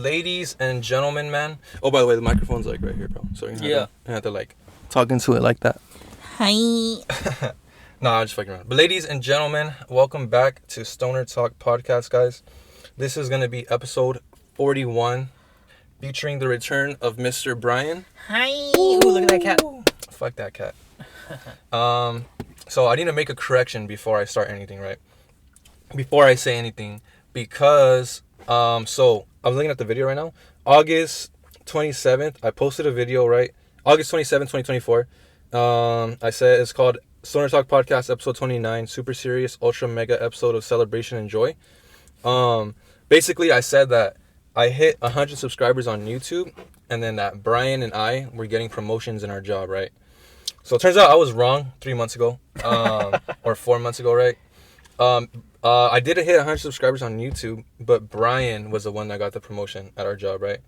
ladies and gentlemen, man. Oh, by the way, the microphone's like right here, bro. So you have to like talk into it like that. Hi. Nah, I'm just fucking around. But ladies and gentlemen, welcome back to Stoner Talk Podcast, guys. This is gonna be episode 41, featuring the return of Mr. Brian. Hi. Ooh, look at that cat. Fuck that cat. So I need to make a correction before I start anything, right? Before I say anything, because so I was looking at the video right now. August 27th, I posted a video, right? August 27th, 2024. I said it's called Stoner Talk Podcast, episode 29, super serious, ultra mega episode of celebration and joy. Basically, I said that I hit 100 subscribers on YouTube, and then that Brian and I were getting promotions in our job, right? So it turns out I was wrong 3 months ago, or 4 months ago, right? I didn't hit 100 subscribers on YouTube, but Brian was the one that got the promotion at our job, right?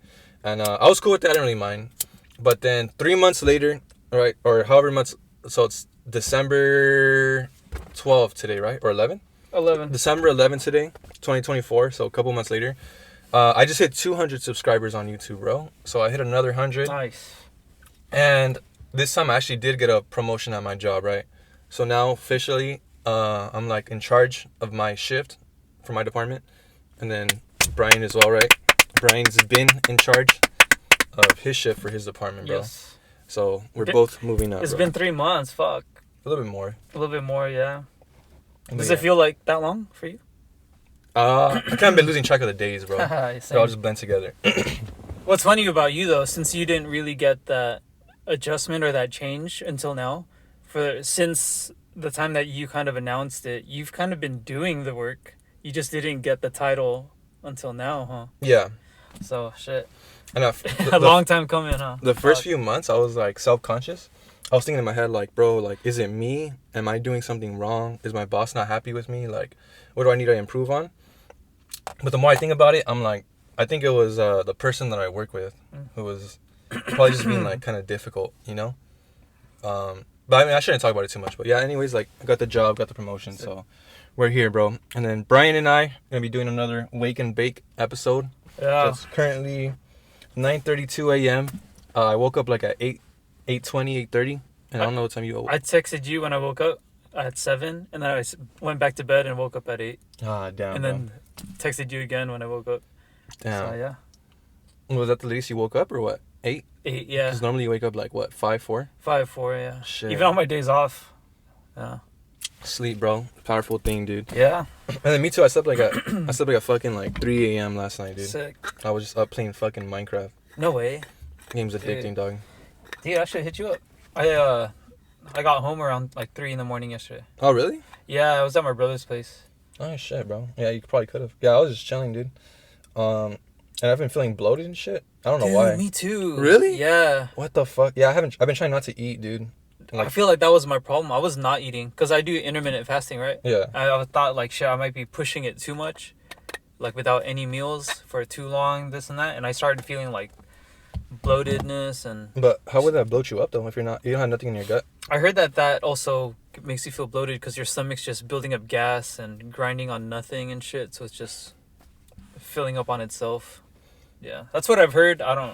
And I was cool with that. I didn't really mind. But then 3 months later, right, or however much, so it's December 12th today, right? Or 11? 11. December 11th today, 2024, so a couple months later. I just hit 200 subscribers on YouTube, bro. So I hit another 100. Nice. And this time I actually did get a promotion at my job, right? So now officially, I'm like in charge of my shift for my department. And then Brian as well, right? Brian's been in charge of his shift for his department, bro. Yes. So we're both moving up. It's bro. been 3 months. Fuck. A little bit more. A little bit more, yeah. Does Yeah. it feel like that long for you? I kind of been losing track of the days, bro. Same. They all just blend together. What's funny about you, though, since you didn't really get that adjustment or that change until now, since the time that you kind of announced it, you've kind of been doing the work. You just didn't get the title until now, huh? Yeah. So, shit. And A long time coming, huh? The first few months, I was like self-conscious. I was thinking in my head, like, bro, like, is it me? Am I doing something wrong? Is my boss not happy with me? Like, what do I need to improve on? But the more I think about it, I'm like, I think it was the person that I work with who was probably just being like kind of difficult, you know? But I mean, I shouldn't talk about it too much. But yeah, anyways, like, I got the job, got the promotion, so we're here, bro. And then Brian and I are gonna be doing another Wake and Bake episode. Yeah. So it's currently 9:32 a.m. I woke up like at 8:20, 8:30, and I don't know what time you woke. I texted you when I woke up at 7, and then I went back to bed and woke up at 8. Ah, damn. And then texted you again when I woke up. damn. So, yeah. Was that the latest you woke up or what? 8? 8, yeah. Because normally you wake up like what, 5, 4? 5, 4, yeah. Shit. Even on my days off. Yeah. Sleep, bro. Powerful thing, dude. Yeah. And then me too. I slept like at fucking like 3 a.m. last night, dude. Sick. I was just up playing fucking Minecraft. No way. Game's addicting, dog. Dude, I should hit you up. I got home around like 3 in the morning yesterday. Oh, really? Yeah, I was at my brother's place. Oh shit, bro. Yeah, you probably could have. Yeah, I was just chilling, dude. And I've been feeling bloated and shit. I don't know why. Me too. Really? Yeah. What the fuck? Yeah, I've been trying not to eat, dude. I feel like that was my problem. I was not eating because I do intermittent fasting, right? Yeah. I thought like shit, I might be pushing it too much, like without any meals for too long, this and that, and I started feeling like bloatedness and. But how would that bloat you up though if you don't have nothing in your gut? I heard that also makes you feel bloated because your stomach's just building up gas and grinding on nothing and shit, so it's just filling up on itself. Yeah, that's what I've heard. I'm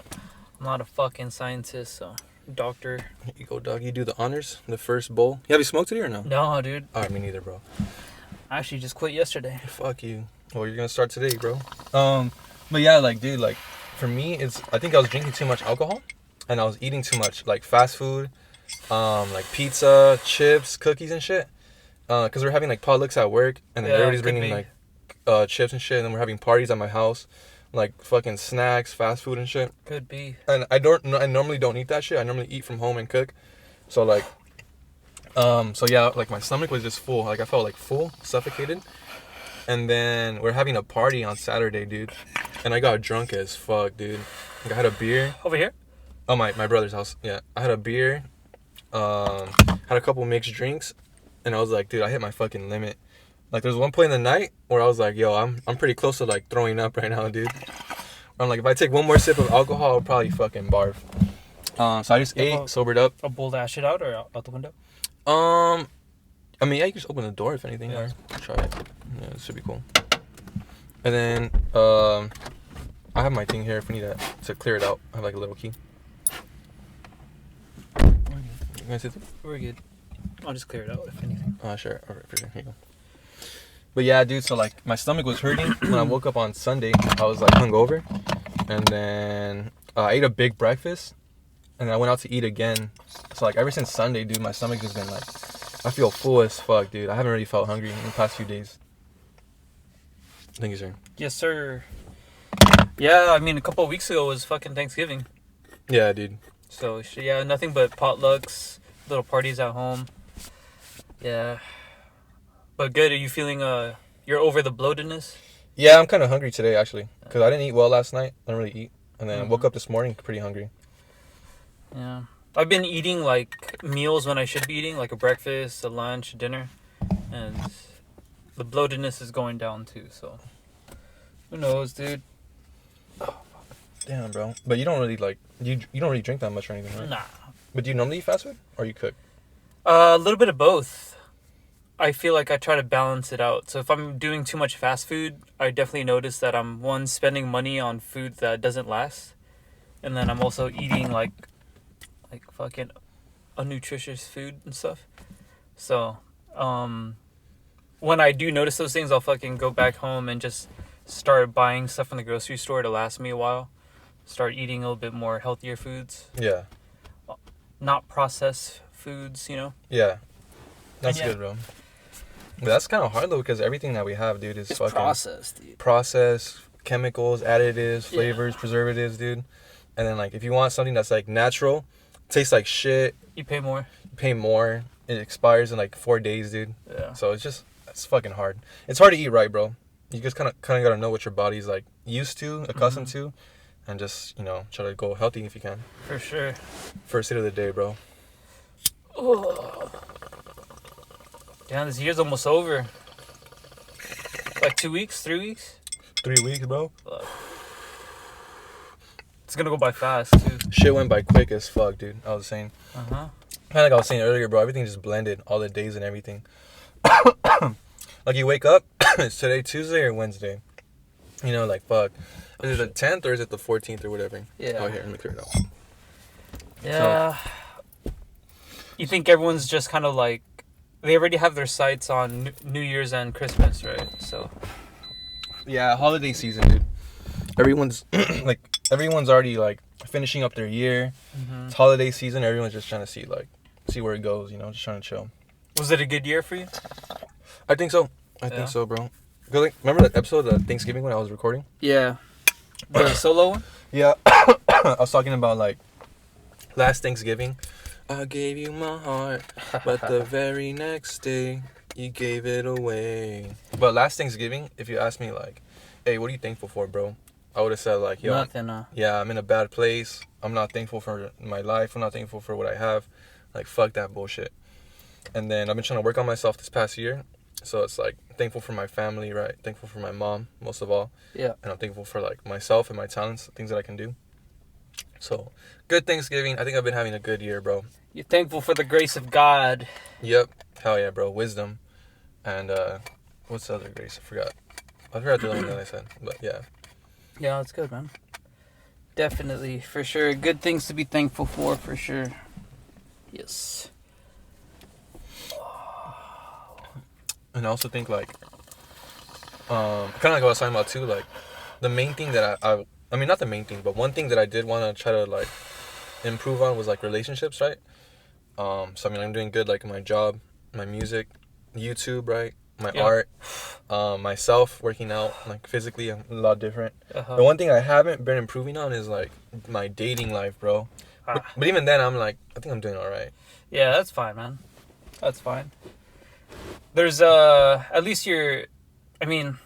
not a fucking scientist, so doctor. Here you go, dog. You do the honors. The first bowl. Have you smoked today or no? No, dude. Alright, me neither, bro. I actually just quit yesterday. Fuck you. Well, you're gonna start today, bro. But yeah, like, dude, like, for me, I think I was drinking too much alcohol, and I was eating too much, like, fast food, like pizza, chips, cookies, and shit. Cause we're having like potlucks at work, and then everybody's bringing like chips and shit, and then we're having parties at my house, like fucking snacks, fast food and shit. Could be. And I normally don't eat that shit. I normally eat from home and cook. So like, so yeah, like my stomach was just full. Like I felt like full, suffocated. And then we're having a party on Saturday, dude. And I got drunk as fuck, dude. Like I had a beer. Over here? Oh, my brother's house. Yeah, I had a beer. Had a couple mixed drinks, and I was like, dude, I hit my fucking limit. Like, there's one point in the night where I was like, yo, I'm pretty close to like throwing up right now, dude. I'm like, if I take one more sip of alcohol, I'll probably fucking barf. So I just ate, sobered up. A bowl to ash it out or out the window? I mean, yeah, you can just open the door if anything. Yeah. Try it. Yeah, it should be cool. And then, I I have my thing here if we need to clear it out. I have like a little key. You guys see that? We're good. I'll just clear it out if anything. Sure. All right, for sure. Here you go. But yeah, dude, so like my stomach was hurting when I woke up on Sunday. I was like hungover. And then I ate a big breakfast. And then I went out to eat again. So like ever since Sunday, dude, my stomach has been like, I feel full as fuck, dude. I haven't really felt hungry in the past few days. Thank you, sir. Yes, sir. Yeah, I mean, a couple of weeks ago was fucking Thanksgiving. Yeah, dude. So, yeah, nothing but potlucks, little parties at home. Yeah. But good, are you feeling, you're over the bloatedness? Yeah, I'm kind of hungry today, actually. Because I didn't eat well last night. I didn't really eat. And then I woke up this morning pretty hungry. Yeah. I've been eating, like, meals when I should be eating, like a breakfast, a lunch, a dinner. And the bloatedness is going down, too, so. Who knows, dude? Damn, bro. But you don't really, like, you don't really drink that much or anything, right? Nah. But do you normally eat fast food? Or you cook? A little bit of both. I feel like I try to balance it out. So if I'm doing too much fast food, I definitely notice that I'm, one, spending money on food that doesn't last. And then I'm also eating, like fucking unnutritious food and stuff. So, when I do notice those things, I'll fucking go back home and just start buying stuff from the grocery store to last me a while. Start eating a little bit more healthier foods. Yeah. Not processed foods, you know? Yeah. That's Yeah. good, bro. But that's kind of hard, though, because everything that we have, dude, is fucking processed, dude. processed, chemicals, additives, flavors, preservatives, dude. And then, like, if you want something that's, like, natural, tastes like shit, You pay more. you pay more. It expires in, like, 4 days, dude. Yeah. So it's fucking hard. It's hard to eat right, bro. You just kind of gotta know what your body's, like, used to, accustomed to, and just, you know, try to go healthy if you can. For sure. First hit of the day, bro. Oh. Damn, this year's almost over. Like 2 weeks, 3 weeks? 3 weeks, bro. Fuck. It's gonna go by fast, too. Shit went by quick as fuck, dude. I was saying. Uh-huh. Kind of like I was saying earlier, bro. Everything just blended. All the days and everything. Like, you wake up, it's today Tuesday or Wednesday. You know, like, fuck. Is it the 10th or is it the 14th or whatever? Yeah. Oh, here, let me clear it out. Yeah. You think everyone's just kind of like, they already have their sights on New Year's and Christmas, right? So. Yeah, holiday season, dude. Everyone's, like, everyone's already, like, finishing up their year. Mm-hmm. It's holiday season. Everyone's just trying to see where it goes, you know, just trying to chill. Was it a good year for you? I think so. I think so, bro. 'Cause, like, remember that episode of Thanksgiving when I was recording? Yeah. The solo one? Yeah. I was talking about, like, last Thanksgiving. I gave you my heart, but the very next day, you gave it away. But last Thanksgiving, if you asked me, like, hey, what are you thankful for, bro? I would have said, like, yo, Nothing, yeah, I'm in a bad place. I'm not thankful for my life. I'm not thankful for what I have. Like, fuck that bullshit. And then I've been trying to work on myself this past year. So it's like, thankful for my family, right? Thankful for my mom, most of all. Yeah. And I'm thankful for, like, myself and my talents, things that I can do. So, good Thanksgiving. I think I've been having a good year, bro. You're thankful for the grace of God. Yep. Hell yeah, bro. Wisdom. And, what's the other grace? I forgot the other one that I said. But, yeah. Yeah, that's good, man. Definitely, for sure. Good things to be thankful for sure. Yes. And I also think, like, kind of like what I was talking about, too, like, the main thing that I mean, not the main thing, but one thing that I did want to try to, like, improve on was, like, relationships, right? So, I mean, I'm doing good, like, in my job, my music, YouTube, right? My art, myself, working out, like, physically, I'm a lot different. Uh-huh. The one thing I haven't been improving on is, like, my dating life, bro. But even then, I'm like, I think I'm doing all right. Yeah, that's fine, man. That's fine. There's, at least I mean,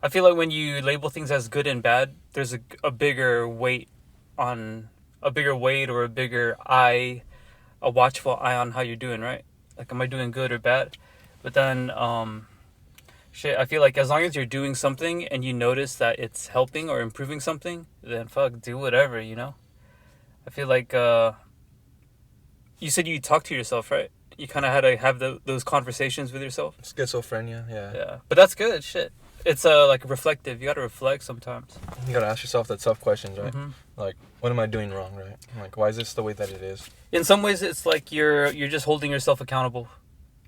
I feel like when you label things as good and bad, there's a bigger weight or a bigger eye, a watchful eye on how you're doing, right? Like, am I doing good or bad? But then, I feel like as long as you're doing something and you notice that it's helping or improving something, then fuck, do whatever, you know? I feel like, you said you talk to yourself, right? You kind of had to have those conversations with yourself. Schizophrenia, yeah. Yeah, but that's good, shit. It's like reflective. You gotta reflect sometimes. You gotta ask yourself the tough questions, right? Hmm. Like, what am I doing wrong, right? Like, why is this the way that it is? In some ways, it's like you're just holding yourself accountable,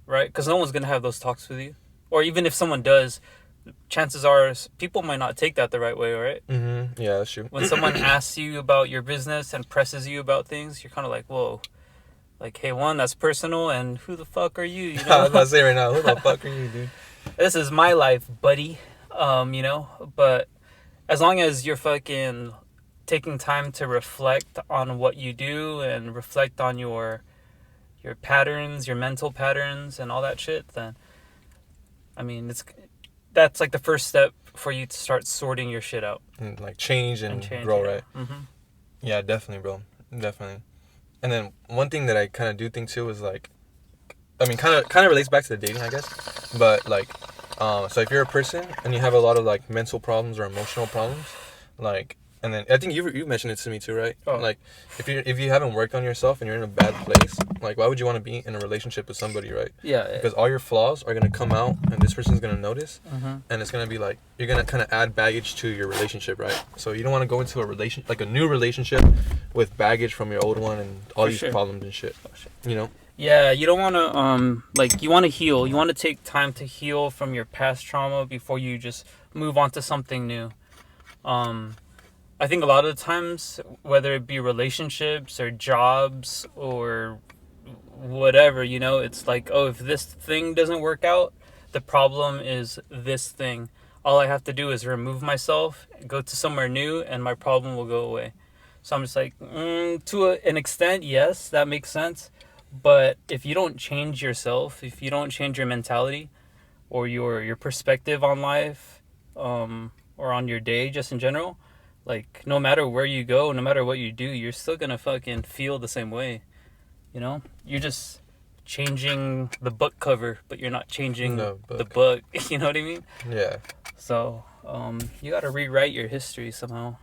right? Because no one's gonna have those talks with you, or even if someone does, chances are people might not take that the right way, right? Mm-hmm. Yeah, that's true. When someone asks you about your business and presses you about things, you're kind of like, whoa, like, hey, one, that's personal, and who the fuck are you? You I was about know, to say right now, who the fuck are you, dude? this is my life, buddy. You know, but as long as you're fucking taking time to reflect on what you do and reflect on your patterns, your mental patterns, and all that shit, then I mean, that's like the first step for you to start sorting your shit out And, like, change and change. grow, Yeah. right? Mm-hmm. Yeah, definitely, bro. Definitely. And then one thing that I kind of do think too is like, I mean, kind of relates back to the dating, I guess. But like, so if you're a person and you have a lot of like mental problems or emotional problems, like, and then I think you mentioned it to me too, right? Oh. Like, if you haven't worked on yourself and you're in a bad place, like, why would you want to be in a relationship with somebody, right? Yeah. Because all your flaws are gonna come out, and this person's gonna notice, Mm-hmm. and it's gonna be like you're gonna kind of add baggage to your relationship, right? So you don't want to go into a new relationship with baggage from your old one and all For these sure. problems and shit. You know? Yeah, you don't want to like you want to heal. You want to take time to heal from your past trauma before you just move on to something new. I think a lot of the times, whether it be relationships or jobs or whatever, you know, it's like, oh, if this thing doesn't work out, the problem is this thing. All I have to do is remove myself, go to somewhere new, and my problem will go away. So I'm just like, an extent, yes, that makes sense. But if you don't change yourself, if you don't change your mentality or your perspective on life, or on your day, just in general, like no matter where you go, no matter what you do, you're still gonna fucking feel the same way. You know, you're just changing the book cover, but you're not changing The the book. book. You know what I mean? Yeah, So, you gotta rewrite your history somehow.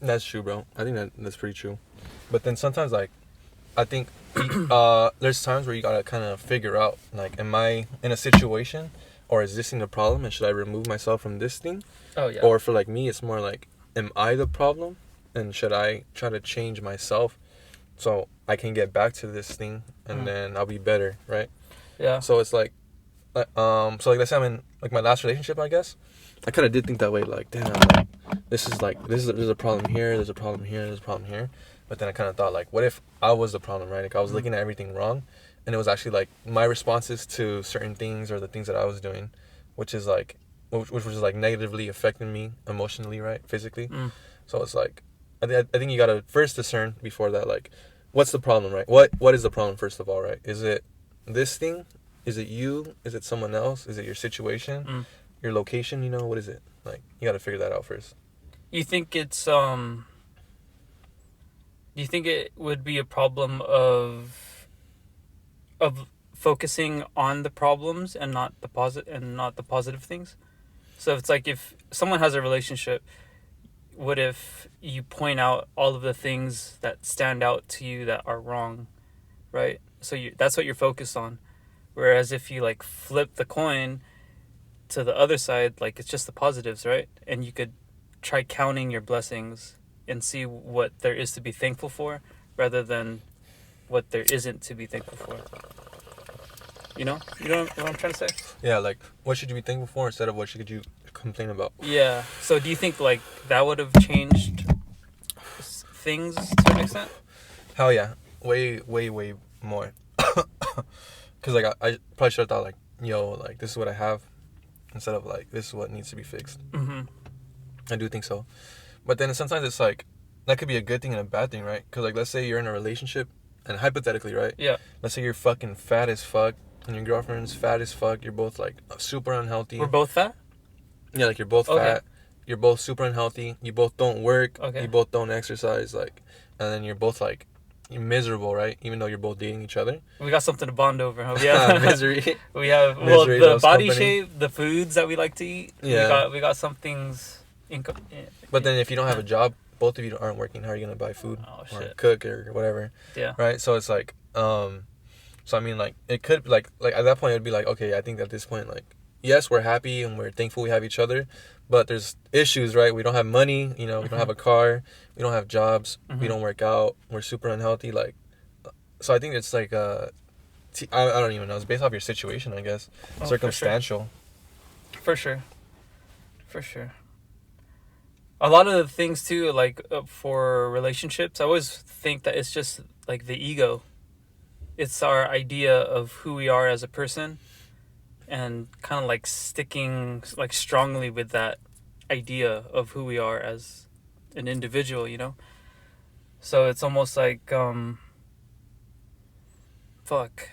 that's true, bro. I think that's pretty true. But then sometimes, like, I think there's times where you gotta kind of figure out, like, am I in a situation, or is this thing the problem, and should I remove myself from this thing? Oh yeah. Or for like me, it's more like, am I the problem, and should I try to change myself so I can get back to this thing, and then I'll be better, right? Yeah. So it's like, so like let's say I'm in like my last relationship, I guess. I kind of did think that way, like, damn, like, this is there's a problem here, there's a problem here, there's a problem here. But then I kind of thought, like, what if I was the problem, right? Like, I was looking at everything wrong, and it was actually like my responses to certain things or the things that I was doing, which was just like negatively affecting me emotionally, right, physically. So it's like, I think you gotta first discern before that, like, what's the problem, right? What is the problem first of all, right? Is it this thing? Is it you? Is it someone else? Is it your situation? Your location? You know, what is it? Like, you gotta figure that out first. You think it's do you think it would be a problem of focusing on the problems and not the positive things? So it's like if someone has a relationship, what if you point out all of the things that stand out to you that are wrong, right? So that's what you're focused on. Whereas if you like flip the coin to the other side, like it's just the positives, right? And you could try counting your blessings and see what there is to be thankful for rather than what there isn't to be thankful for. You know what I'm trying to say? Yeah, like, what should you be thankful for instead of what should you complain about? Yeah. So do you think like that would have changed things to an extent? Hell yeah, way more. Cause like I probably should have thought, like, yo, like, this is what I have, instead of like, this is what needs to be fixed. I do think so. But then sometimes it's like, that could be a good thing and a bad thing, right? Because, like, let's say you're in a relationship, and hypothetically, right? Yeah. Let's say you're fucking fat as fuck, and your girlfriend's fat as fuck. You're both, like, super unhealthy. We're both fat? Yeah, like, you're both Okay. fat. You're both super unhealthy. You both don't work. Okay. You both don't exercise. Like, and then you're both, like, you're miserable, right? Even though you're both dating each other. We got something to bond over, huh? Yeah. Misery. We have Misery the loves body company. shape, the foods that we like to eat. Yeah. We got some things. But then if you don't have a job, both of you aren't working, how are you going to buy food? Oh, or shit. cook or whatever? Yeah. Right? So it's like, so I mean, like, it could, like at that point, it'd be like, okay, I think at this point, like, yes, we're happy and we're thankful we have each other, but there's issues, right? We don't have money, you know, we don't have a car, we don't have jobs, we don't work out, we're super unhealthy, like, so I think it's like I don't even know, it's based off your situation, I guess. Oh, Circumstantial. For sure. For sure. A lot of the things too, like for relationships, I always think that it's just like the ego. It's our idea of who we are as a person, and kind of like sticking like strongly with that idea of who we are as an individual, you know? So it's almost like fuck.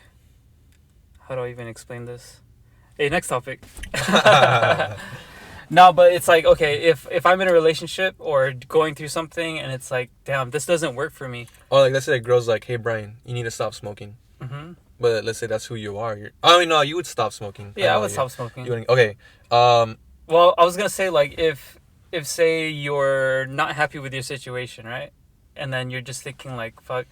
How do I even explain this? Hey, next topic. No, but it's like, okay, if I'm in a relationship or going through something and it's like, damn, this doesn't work for me. Or like, let's say a girl's like, hey, Brian, you need to stop smoking. Mm-hmm. But let's say that's who you are. I mean, no, you would stop smoking. Yeah, I would stop smoking. Okay. Well, I was gonna say, like, if say you're not happy with your situation, right, and then you're just thinking like, fuck.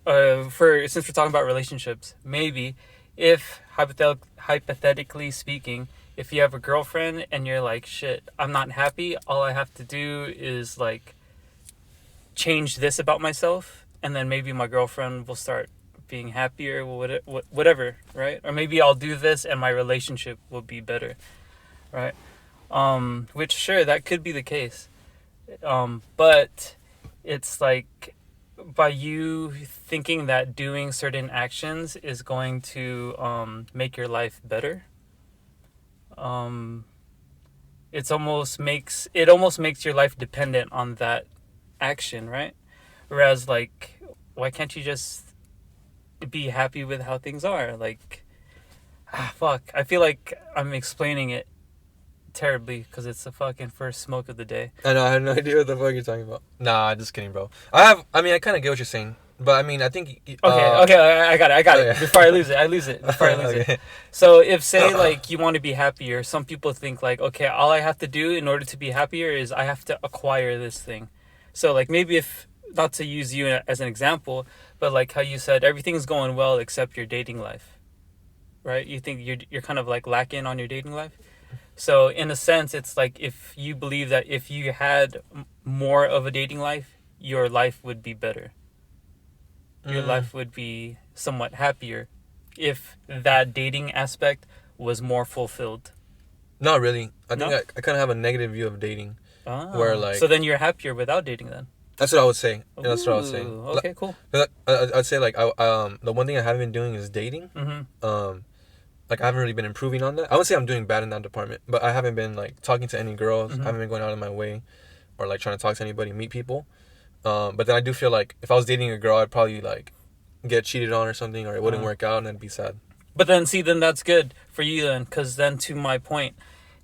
Since we're talking about relationships, maybe if hypothetically speaking, if you have a girlfriend and you're like, shit, I'm not happy, all I have to do is like change this about myself, and then maybe my girlfriend will start being happier, whatever, right? Or maybe I'll do this and my relationship will be better, right? Which, sure, that could be the case, but it's like, by you thinking that doing certain actions is going to make your life better, it almost makes your life dependent on that action, right? Whereas, like, why can't you just be happy with how things are? Like, fuck, I feel like I'm explaining it terribly because it's the fucking first smoke of the day. I know, I have no idea what the fuck you're talking about. Nah, just kidding, bro. I kind of get what you're saying, but I mean, I think. Okay, I got it. Before I lose it. Okay. So if, say, like, you want to be happier, some people think like, okay, all I have to do in order to be happier is I have to acquire this thing. So like, maybe, if not to use you as an example, but like how you said everything's going well except your dating life, right? You think you're kind of like lacking on your dating life. So in a sense, it's like, if you believe that if you had more of a dating life, your life would be better. Your life would be somewhat happier if that dating aspect was more fulfilled. Not really. I think No? I kind of have a negative view of dating. Ah, Where, like, so then you're happier without dating then? that's what I would say. Yeah, that's what I would say. Ooh, okay, cool. I'd say, like, the one thing I haven't been doing is dating. Mm-hmm. Like, I haven't really been improving on that. I wouldn't say I'm doing bad in that department, but I haven't been like talking to any girls. Mm-hmm. I haven't been going out of my way, or like trying to talk to anybody, meet people. But then I do feel like if I was dating a girl, I'd probably like get cheated on or something, or it wouldn't work out, and I'd be sad. But then, see, then that's good for you then, because then, to my point,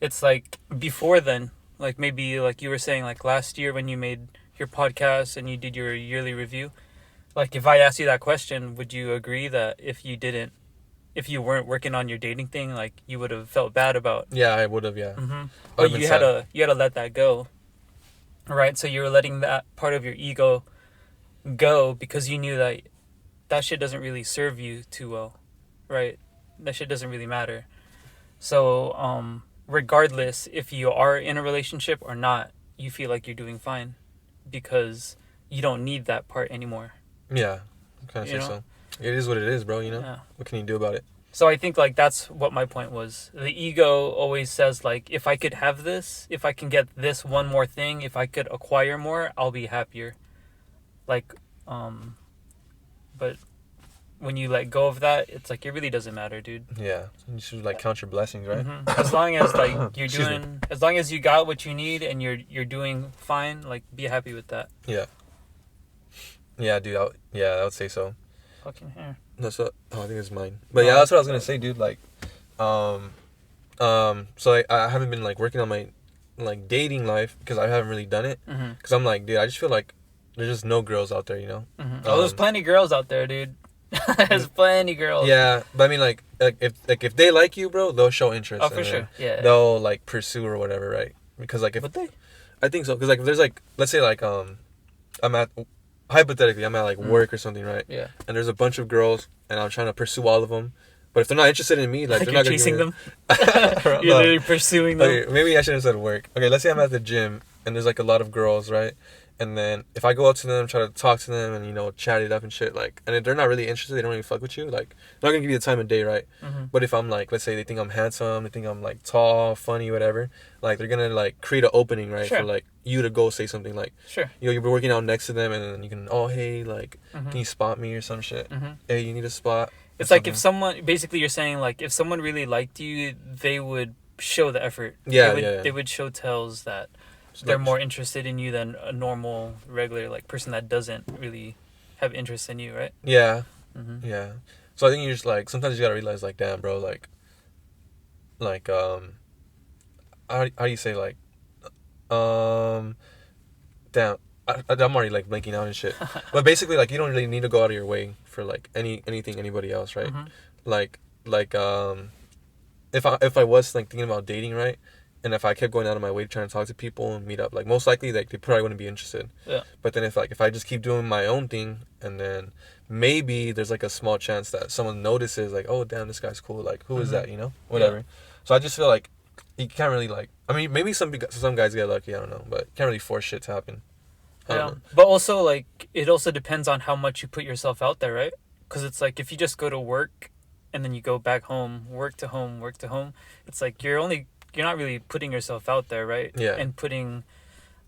it's like before then, like maybe like you were saying, like last year when you made your podcast and you did your yearly review, like if I asked you that question, would you agree that if you weren't working on your dating thing, like you would have felt bad about? Yeah, I would have. Yeah. Mm-hmm. But you had to let that go, right? So you were letting that part of your ego go because you knew that shit doesn't really serve you too well, right? That shit doesn't really matter. So regardless if you are in a relationship or not, you feel like you're doing fine because you don't need that part anymore. Yeah, I kind of say so. It is what it is, bro. You know, Yeah. What can you do about it? So I think like that's what my point was. The ego always says like, if I could have this, if I can get this one more thing, if I could acquire more, I'll be happier. Like, but when you let go of that, it's like it really doesn't matter, dude. Yeah, you should like count your blessings, right? Mm-hmm. As long as like you're Excuse me. doing, as long as you got what you need and you're doing fine, like be happy with that. Yeah. Yeah, dude. I would say so. Fucking hair. That's what. Oh, I think it's mine. But yeah, that's what I was gonna say, dude. Like, so like I haven't been like working on my like dating life because I haven't really done it. Mm-hmm. Because I'm like, dude, I just feel like there's just no girls out there, you know. Mm-hmm. Oh, there's plenty of girls out there, dude. There's plenty of girls. Yeah, but I mean, like if they like you, bro, they'll show interest. Oh, for sure. Yeah. They'll like pursue or whatever, right? Because like if Would they? I think so. Because like if there's like, let's say like I'm at, hypothetically I'm at like work or something, right? Yeah. And there's a bunch of girls and I'm trying to pursue all of them. But if they're not interested in me, like they're you're not gonna chasing give me them. the- You're No. literally pursuing them. Okay, maybe I shouldn't have said work. Okay, let's say I'm at the gym and there's like a lot of girls, right? And then if I go up to them, try to talk to them, and chat it up and shit, like, and if they're not really interested, they don't really fuck with you. Like, they're not gonna give you the time of day, right? Mm-hmm. But if I'm like, let's say they think I'm handsome, they think I'm like tall, funny, whatever, like they're gonna like create an opening, right, Sure. for like you to go say something like, Sure. you'll be working out next to them, and then you can, oh hey, like, Mm-hmm. can you spot me or some shit? Mm-hmm. Hey, you need a spot. It's like if someone, basically you're saying like if someone really liked you, they would show the effort. Yeah, they would, yeah. They would show tells that Like, they're more interested in you than a normal, regular like person that doesn't really have interest in you, right? Yeah, Mm-hmm. yeah. So I think you just like sometimes you gotta realize like, damn, bro, like how do you say like damn. I'm already like blanking out and shit. But basically, like, you don't really need to go out of your way for like anything anybody else, right? Mm-hmm. Like if I was like thinking about dating, right, and if I kept going out of my way trying to talk to people and meet up, like most likely like they probably wouldn't be interested. Yeah. But then if I just keep doing my own thing, and then maybe there's like a small chance that someone notices, like, oh damn, this guy's cool, like who is Mhm. that, whatever. So I just feel like you can't really like, I mean, maybe some guys get lucky, I don't know, but you can't really force shit to happen. I don't Yeah, know. but also like it also depends on how much you put yourself out there, right? Because it's like if you just go to work and then you go back home, work to home, work to home, it's like you're not really putting yourself out there, right? Yeah. And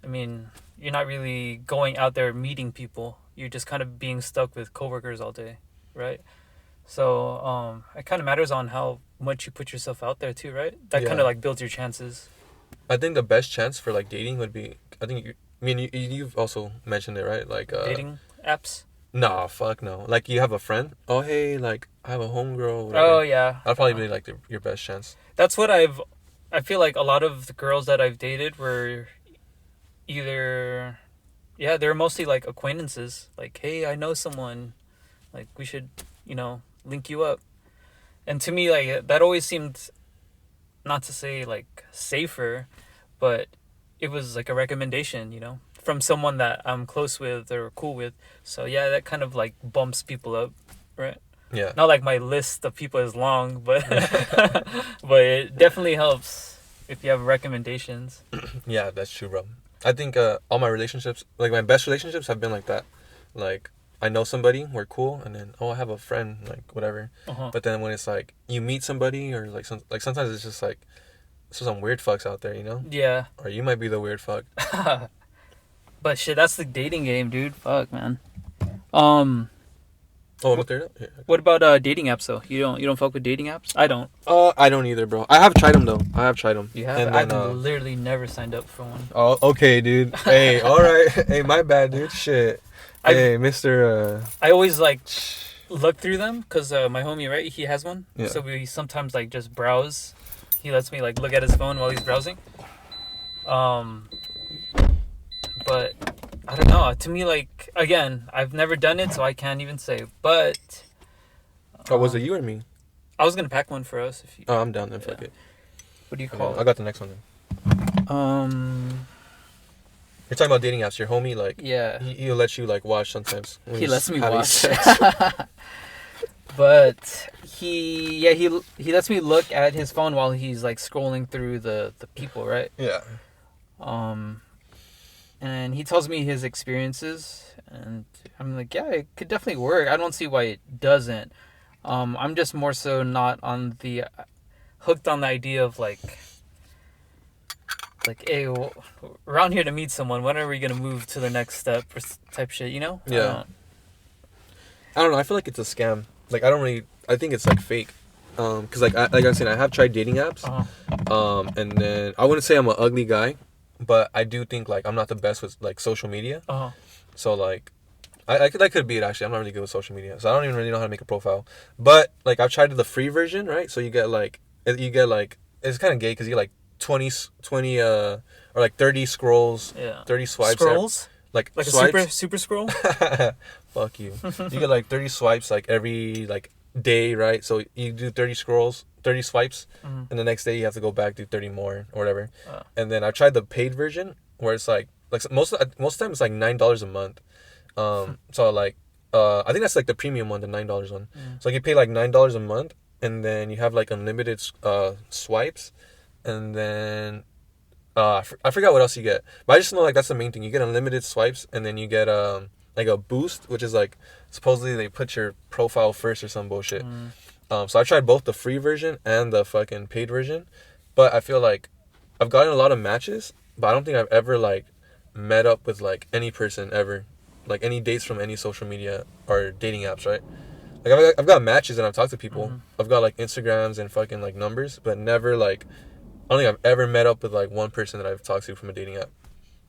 I mean, you're not really going out there meeting people. You're just kind of being stuck with coworkers all day, right? So it kind of matters on how much you put yourself out there too, right? That kind Yeah. of like builds your chances. I think the best chance for like dating would be, I think you've also mentioned it, right? Like Dating apps. nah, fuck no. Like you have a friend. Oh hey, like I have a homegirl. Oh yeah. That'd probably be like your best chance. That's what I feel like a lot of the girls that I've dated were either, yeah, they're mostly like acquaintances. Like, hey, I know someone, like we should, link you up. And to me, like that always seemed, not to say like safer, but it was like a recommendation, from someone that I'm close with or cool with. So yeah, that kind of like bumps people up, right? Yeah. Not like my list of people is long, but but it definitely helps if you have recommendations. Yeah, that's true, bro. I think all my relationships, like my best relationships, have been like that. Like I know somebody, we're cool, and then I have a friend, like whatever. Uh-huh. But then when it's like you meet somebody, or like sometimes it's just like some weird fucks out there, Yeah. or you might be the weird fuck. But shit, that's the dating game, dude. Fuck, man. Oh, I'm there. Yeah. What about dating apps though? You don't fuck with dating apps? I don't. I don't either, bro. I have tried them though. I have tried them. You have? And I've then, literally never signed up for one. oh, okay, dude. Hey, all right. Hey, my bad, dude. Shit. Hey, Mister. I always like look through them because my homie, right? He has one. Yeah. So we sometimes like just browse. He lets me like look at his phone while he's browsing. But I don't know. To me, like again, I've never done it, so I can't even say. But Oh, was it you or me? I was gonna pack one for us. If you, Oh, I'm down then. Fuck Yeah. it. what do you Okay, call I it? got the next one then. You're talking about dating apps. Your homie, like, Yeah. he'll let you like watch sometimes. when He he's lets me having watch. sex. But he lets me look at his phone while he's like scrolling through the people, right? Yeah. And he tells me his experiences, and I'm like, yeah, it could definitely work. I don't see why it doesn't. I'm just more so not on the hooked on the idea of like, hey, we're out here to meet someone. When are we gonna move to the next step or type shit? Yeah. I don't know. I feel like it's a scam. Like I think it's like fake. Cause like I said, I have tried dating apps. Uh-huh. And then I wouldn't say I'm an ugly guy, but I do think like I'm not the best with like social media. Uh-huh. So like, that could be it actually. I'm not really good with social media, so I don't even really know how to make a profile. But like I've tried the free version, right? So you get like it's kind of gay because you get like 20 or like 30 scrolls, Yeah. 30 swipes. Scrolls? Like Like swipes. a super scroll? Fuck you. You get like 30 swipes like every like day, right? So you do 30 swipes, Mhm. and the next day you have to go back, do 30 more or whatever. Oh. And then I tried the paid version where it's like most of the time it's like $9 a month. So like I think that's like the premium one, the $9 one. Mm. So like you pay like $9 a month, and then you have like unlimited swipes, and then I forgot what else you get, but I just know like that's the main thing. You get unlimited swipes, and then you get like a boost, which is like supposedly they put your profile first or some bullshit. So I tried both the free version and the fucking paid version, but I feel like I've gotten a lot of matches, but I don't think I've ever like met up with like any person ever, like any dates from any social media or dating apps, right? Like I've got matches and I've talked to people. I've got like Instagrams and fucking like numbers, but never like I don't think I've ever met up with like one person that I've talked to from a dating app.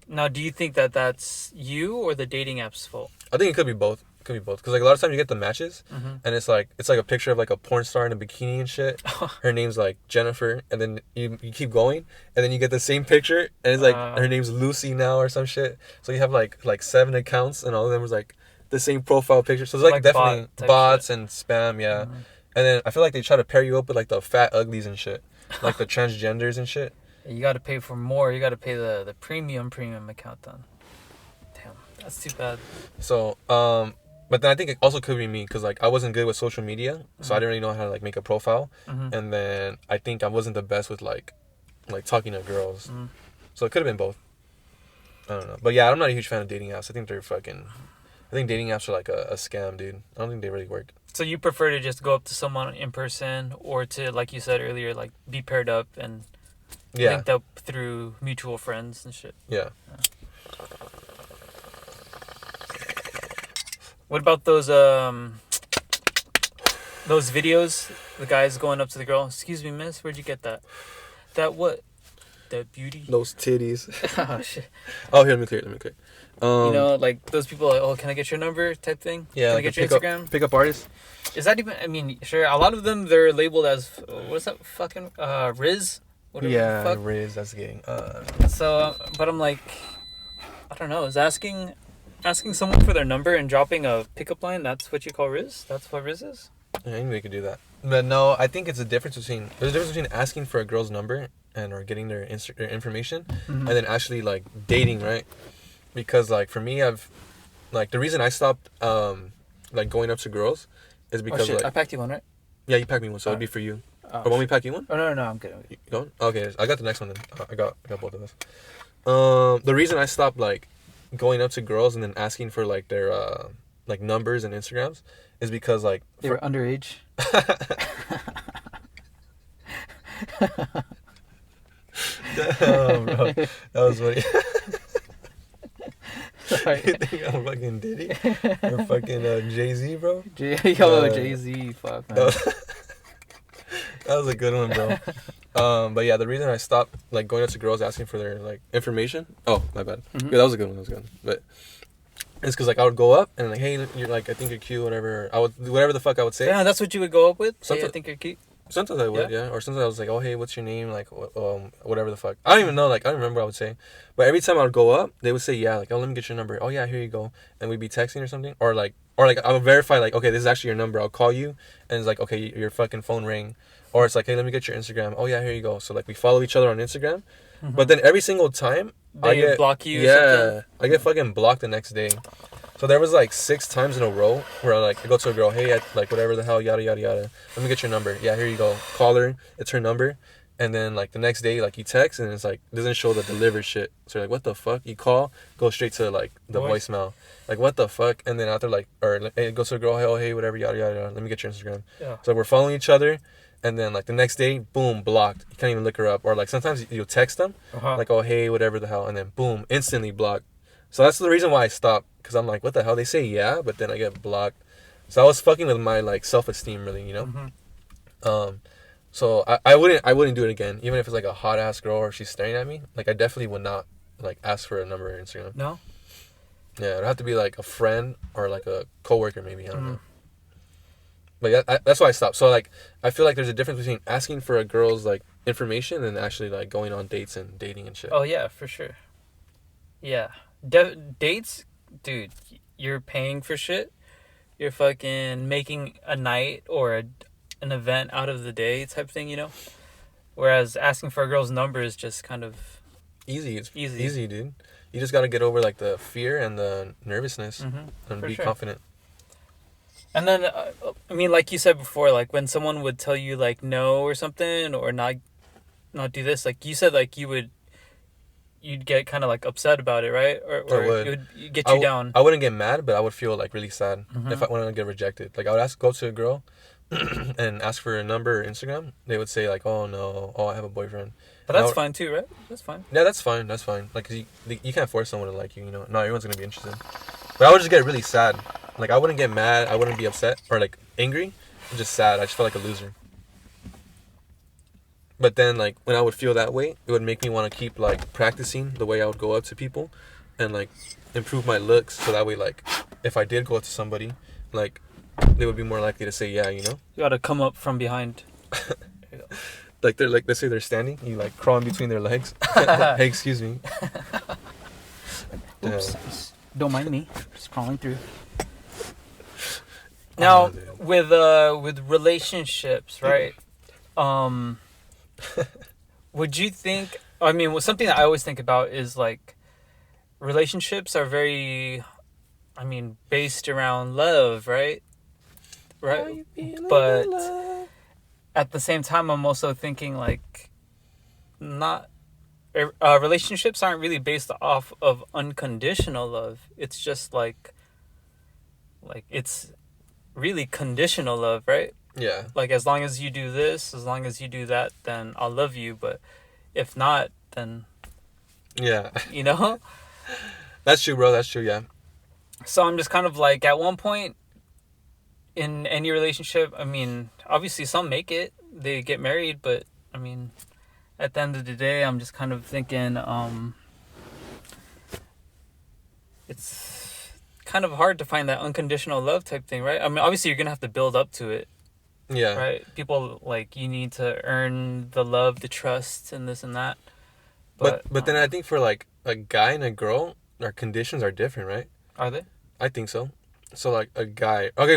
Now, do you think that that's you or the dating app's fault? I think it could be both. It could be both. Because like a lot of times you get the matches, and it's like a picture of like a porn star in a bikini and shit. Her name's like Jennifer, and then you keep going, and then you get the same picture, and it's like her name's Lucy now or some shit. So you have like 7 accounts, and all of them was like the same profile picture. So it's like definitely bots and spam, yeah. And then I feel like they try to pair you up with like the fat uglies and shit, like the transgenders and shit. You got to pay for more. You got to pay the premium account then. Damn, that's too bad. So, but then I think it also could be me because like I wasn't good with social media, so I didn't really know how to like make a profile, and then I think I wasn't the best with like talking to girls, so it could have been both. I don't know, but yeah, I'm not a huge fan of dating apps. I think they're fucking. I think dating apps are like a scam, dude. I don't think they really work. So you prefer to just go up to someone in person, or to, like you said earlier, like be paired up and linked up through mutual friends and shit. Yeah. What about those videos? The guys going up to the girl. Excuse me, miss. Where'd you get that? That what? That beauty? Those titties. Oh shit. Oh, here, let me clear. You know, like those people. Like, oh, can I get your number? Type thing. Yeah. Can like I get your Instagram? Pick up artists. Is that even? I mean, sure. A lot of them they're labeled as what's that fucking Riz? Whatever Yeah, the fuck. Riz. That's getting. So, but I'm like, I don't know. Is asking someone for their number and dropping a pickup line, that's what you call Riz? That's what Riz is? Yeah, anybody could do that. But no, I think it's a difference between asking for a girl's number and or getting their information, and then actually like dating, right? Because like for me, I've like the reason I stopped like going up to girls is because like I packed you one, right? Yeah, you packed me one, so it'd be for you. Or want me to pack you one? Oh no, I'm good. You going? Okay, I got the next one then. I got both of those. The reason I stopped like going up to girls and then asking for like their like numbers and Instagrams is because like they were underage. Oh, bro, that was funny. Sorry. You think I'm fucking Diddy or fucking Jay-Z, bro? Jay-Z, fuck man. That was a good one, bro. But yeah, the reason I stopped like going up to girls asking for their like information. Oh, my bad. Yeah, that was a good one. But it's because like I would go up and like, hey, you're like, I think you're cute, whatever. I would whatever the fuck I would say. Yeah, that's what you would go up with. Hey, I think you're cute. Sometimes I would, yeah. Or sometimes I was like, oh, hey, what's your name? Like, whatever the fuck. I don't even know. Like, I don't remember what I would say. But every time I would go up, they would say, yeah, like, oh, let me get your number. Oh, yeah, here you go. And we'd be texting or something. Or like I would verify, like, okay, this is actually your number. I'll call you. And it's like, okay, your fucking phone rang. Or it's like, hey, let me get your Instagram. Oh, yeah, here you go. So, like, we follow each other on Instagram. But then every single time, I get block you. Yeah, I get fucking blocked the next day. So there was like 6 times in a row where I go to a girl, hey, like whatever the hell, yada yada yada. Let me get your number. Yeah, here you go. Call her. It's her number. And then like the next day, like you text and it's like doesn't show the delivered shit. So you're like, what the fuck? You call, go straight to like the voicemail. Like what the fuck? And then after like, or hey, go to a girl, hey, oh, hey, whatever, yada yada yada. Let me get your Instagram. Yeah. So we're following each other. And then like the next day, boom, blocked. You can't even look her up. Or like sometimes you'll text them, like, oh, hey, whatever the hell. And then boom, instantly blocked. So that's the reason why I stopped. Because I'm like, what the hell? They say yeah, but then I get blocked. So I was fucking with my like self-esteem, really, you know. So I wouldn't do it again, even if it's like a hot ass girl or she's staring at me. Like I definitely would not like ask for a number on Instagram. No. Yeah, it'd have to be like a friend or like a coworker, maybe. I don't know. But yeah, that's why I stopped. So like, I feel like there's a difference between asking for a girl's like information and actually like going on dates and dating and shit. Oh yeah, for sure. Yeah, dates. Dude, you're paying for shit. You're fucking making a night or an event out of the day type thing, you know? Whereas asking for a girl's number is just kind of... Easy. It's easy, dude. You just got to get over, like, the fear and the nervousness and be confident. And then, I mean, like you said before, like when someone would tell you like no or something or not do this, like you said, like you'd get kind of like upset about it, right? I Or would. it would get you down. I wouldn't get mad, but I would feel like really sad if I Mm-hmm. when I get rejected. Like I would go to a girl and ask for a number or Instagram. They would say like, "Oh no, oh I have a boyfriend." But And I that's would, fine too, right? That's fine. yeah, that's fine. That's fine. Like 'cause you can't force someone to like you. You know, not everyone's gonna be interested. But I would just get really sad. Like I wouldn't get mad. I wouldn't be upset or like angry. I'm just sad. I just felt like a loser. But then like when I would feel that way, it would make me want to keep like practicing the way I would go up to people, and like improve my looks so that way like if I did go up to somebody, like they would be more likely to say yeah. You know. You gotta come up from behind. There you Like they're like let's say they're standing, you like crawl in between their legs. go. Hey, excuse me. Oops. Don't mind me. Just crawling through. Oh, Now, dude. with relationships, right? Um, would you think? I mean, something that I always think about is like relationships are very, I mean, based around love, right? Right. But at the same time, I'm also thinking like not relationships aren't really based off of unconditional love. It's just like it's really conditional love, right? Yeah. Like as long as you do this, as long as you do that, then I'll love you. But if not, then Yeah. you know. That's true, bro. That's true. Yeah. So I'm just kind of like at one point in any relationship. I mean, obviously some make it, they get married, but I mean, at the end of the day, I'm just kind of thinking, it's kind of hard to find that unconditional love type thing, right? I mean, obviously you're gonna have to build up to it, Yeah. right? People like you need to earn the love, the trust, and this and that. But then I think for like a guy and a girl, our conditions are different, right? Are they? I think so. So like a guy, okay,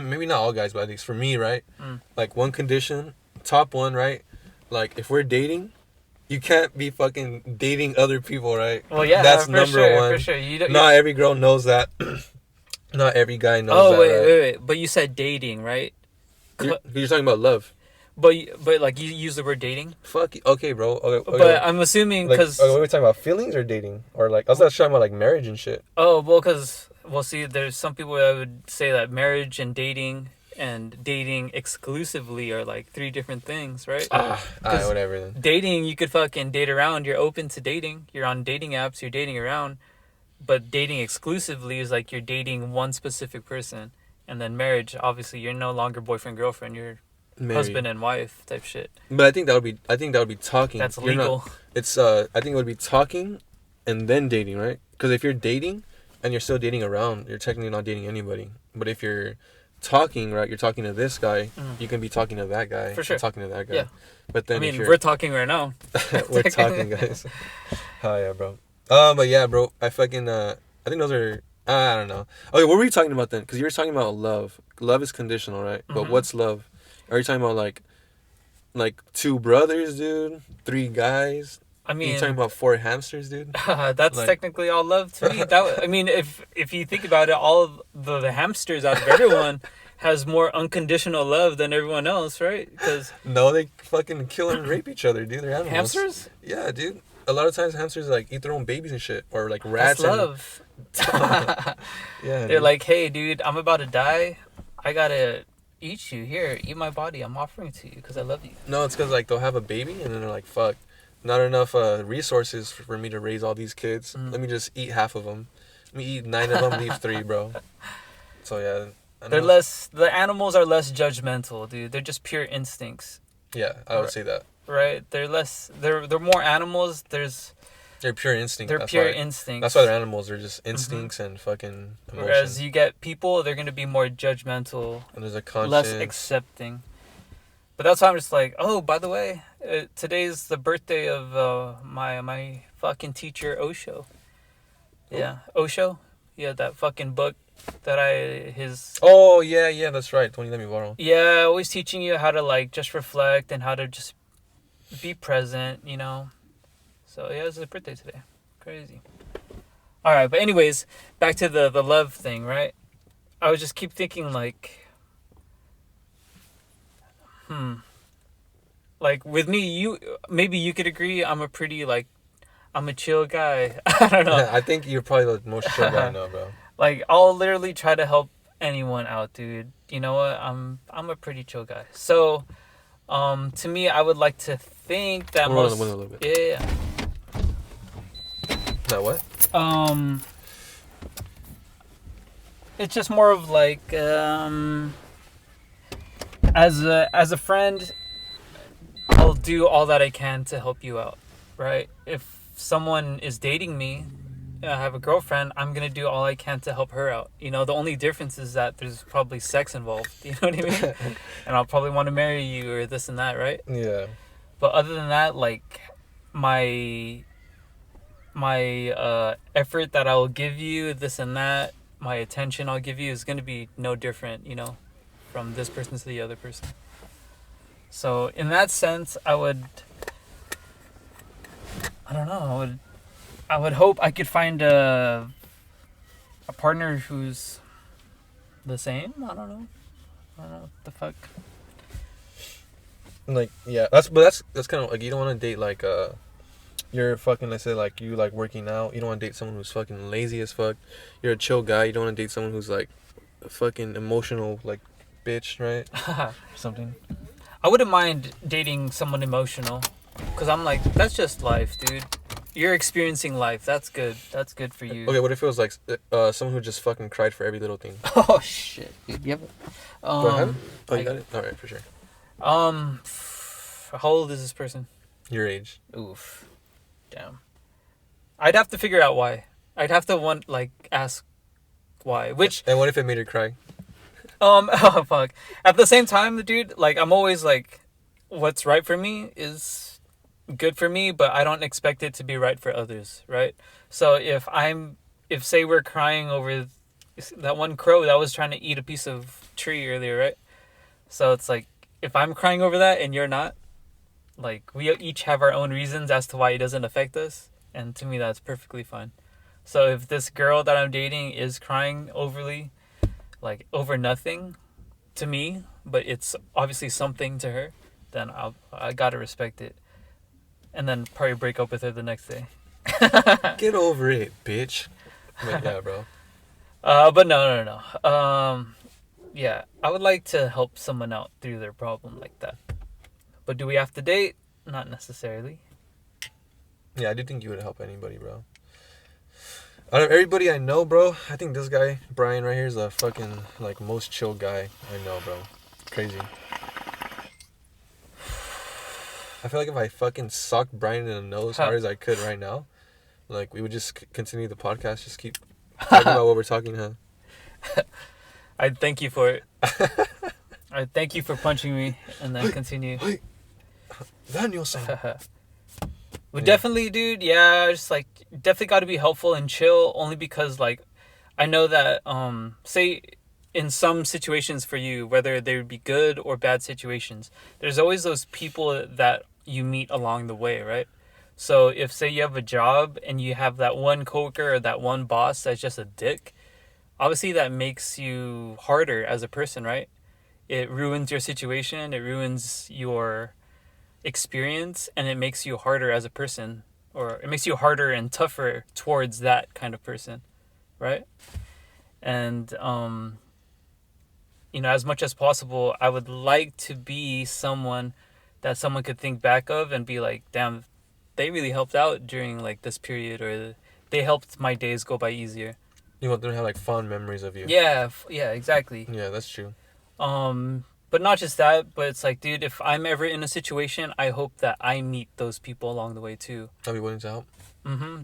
maybe not all guys, but at least for me, right? Mm. Like one condition, top one, right? Like if we're dating, you can't be fucking dating other people, right? Well, yeah, That's for number sure, one. for sure. You don't. Not every girl knows that. Not every guy knows Oh that, wait, right? wait. But you said dating, right? You're talking about love. But like you use the word dating. Fuck. Okay, bro. Okay. But I'm assuming Like, because are we talking about feelings or dating, or like I was talking about like marriage and shit. see, there's some people that would say that marriage and dating exclusively are like three different things, right? Alright, whatever then. Dating, you could fucking date around. You're open to dating. You're on dating apps. You're dating around. But dating exclusively is like you're dating one specific person. And then marriage, obviously, you're no longer boyfriend girlfriend. You're Married. husband and wife type shit. But I think that would be talking. That's You're not- legal. it's I think it would be talking, and then dating, right? Because if you're dating, and you're still dating around, you're technically not dating anybody. But if you're talking, right, you're talking to this guy, you can be talking to that guy. For sure. And talking to that guy. Yeah. But then I mean, if you're, we're talking right now. we're talking, guys. Oh yeah, bro. But yeah, bro. I fucking I think those are. I don't know. Okay, what were you talking about then? Because you were talking about love. Love is conditional, right? But Mhm. what's love? Are you talking about like two brothers, dude? Three guys? I mean, you talking about four hamsters, dude? that's Like- technically all love to me. I mean, if you think about it, all of the hamsters out of everyone has more unconditional love than everyone else, right? Because No, they fucking kill and rape each other, dude. They're animals. hamsters, Yeah, dude. A lot of times hamsters like eat their own babies and shit, or like that's rats. And, love. yeah, They're dude. like, hey, dude, I'm about to die. I gotta eat you. Here, eat my body. I'm offering it to you because I love you. No, it's because like they'll have a baby and then they're like, fuck, not enough resources for me to raise all these kids. Mm. Let me just eat half of them. Let me eat 9 of them, leave 3, bro. So yeah, I They're know. less. The animals are less judgmental, dude. They're just pure instincts, Yeah, I would say that. right? They're less. They're more animals. They're pure instinct. They're that's pure why, instincts. That's why they're animals. They're just instincts and fucking emotion. Whereas you get people, they're gonna be more judgmental, and there's a conscience. less accepting. But that's why I'm just like, oh, by the way, today's the birthday of my fucking teacher Osho. Yeah, Osho. Yeah, that fucking book that his. Oh yeah, that's right. Don't you let me borrow? Yeah, always teaching you how to like just reflect and how to just be present, you know. So yeah, it's his birthday today. Crazy. All right, but anyways, back to the love thing, right? I would just keep thinking like, like with me, you maybe you could agree. I'm a chill guy. I don't know. I think you're probably the most chill guy I know, bro. Like I'll literally try to help anyone out, dude. You know what? I'm a pretty chill guy. So, to me, I would like to think that Roll on most the window a little bit. yeah. That what? It's just more of like as a friend, I'll do all that I can to help you out, right? If someone is dating me, I have a girlfriend, I'm gonna do all I can to help her out. You know, the only difference is that there's probably sex involved. You know what I mean? And I'll probably want to marry you or this and that, right? Yeah. But other than that, like my effort that I'll give you, this and that, my attention I'll give you is gonna be no different, you know, from this person to the other person. So in that sense, I don't know, I would hope I could find a partner who's the same. I don't know what the fuck. Like, yeah, that's kind of like, you don't want to date like you're fucking, let's say like you like working out. You don't want to date someone who's fucking lazy as fuck. You're a chill guy. You don't want to date someone who's like a fucking emotional like bitch, right? Or something. I wouldn't mind dating someone emotional, cause I'm like, that's just life, dude. You're experiencing life. That's good. That's good for you. Okay, what if it was like someone who just fucking cried for every little thing? Oh shit, dude. You have it. Do I have it? Oh, I you got got it. All right, for sure. How old is this person? Your age. Oof. Damn. I'd have to figure out why. I'd have to ask why. Which And what if it made her cry? oh fuck. At the same time, the dude, like I'm always like, what's right for me is good for me, but I don't expect it to be right for others, right? So if say we're crying over that one crow that was trying to eat a piece of tree earlier, right? So it's like, if I'm crying over that and you're not, like we each have our own reasons as to why it doesn't affect us, and to me that's perfectly fine. So if this girl that I'm dating is crying overly, like over nothing to me, but it's obviously something to her, then I gotta respect it, and then probably break up with her the next day. Get over it, bitch. But yeah, bro. But no. Yeah, I would like to help someone out through their problem like that. But do we have to date? Not necessarily. Yeah, I do think you would help anybody, bro. Out of everybody I know, bro, I think this guy, Brian, right here, is the fucking, like, most chill guy I know, bro. Crazy. I feel like if I fucking sucked Brian in the nose as hard as I could right now, like, we would just continue the podcast, just keep talking about what we're talking, huh? I'd thank you for it. I'd thank you for punching me and then continue. Hey, Daniel-san. But definitely, dude, yeah, just like definitely got to be helpful and chill, only because like I know that say in some situations for you, whether they would be good or bad situations, there's always those people that you meet along the way, right? So if say you have a job and you have that one coworker or that one boss that's just a dick, obviously that makes you harder as a person, right? It ruins your situation, it ruins your experience, and it makes you harder as a person, or it makes you harder and tougher towards that kind of person, right? And you know, as much as possible, I would like to be someone that someone could think back of and be like, damn, they really helped out during like this period, or they helped my days go by easier. You want them to have, like, fond memories of you. Yeah, exactly. Yeah, that's true. But not just that, but it's like, dude, if I'm ever in a situation, I hope that I meet those people along the way too. I'll be willing to help.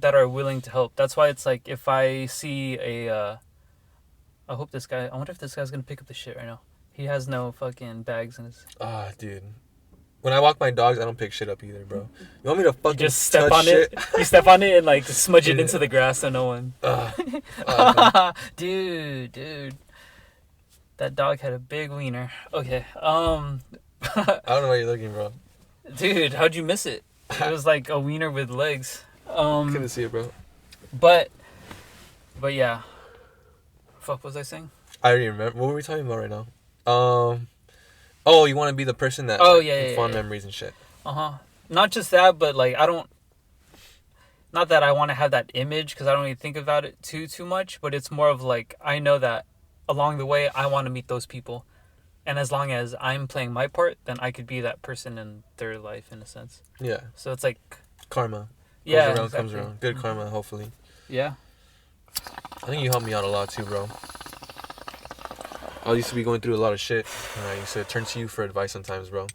That are willing to help. That's why it's like, if I see I wonder if this guy's gonna pick up the shit right now. He has no fucking bags in his... Ah, dude. When I walk my dogs, I don't pick shit up either, bro. You want me to fucking You just step touch on shit? it. You step on it and like smudge it Yeah. into the grass so no one... Dude. That dog had a big wiener. Okay. I don't know why you're looking, bro. Dude, how'd you miss it? It was like a wiener with legs. Couldn't see it, bro. But yeah. Fuck, what was I saying? I already remember. What were we talking about right now? Oh, you want to be the person that Oh like, yeah, with yeah, fond yeah. memories and shit. Not just that, but like I don't. Not that I want to have that image because I don't really think about it too much. But it's more of like I know that along the way I want to meet those people, and as long as I'm playing my part, then I could be that person in their life in a sense. Yeah. So it's like Karma. yeah, Goes around, exactly. comes around. Good karma, hopefully. Yeah. I think you helped me out a lot too, bro. I used to be going through a lot of shit, and I used to turn to you for advice sometimes, bro.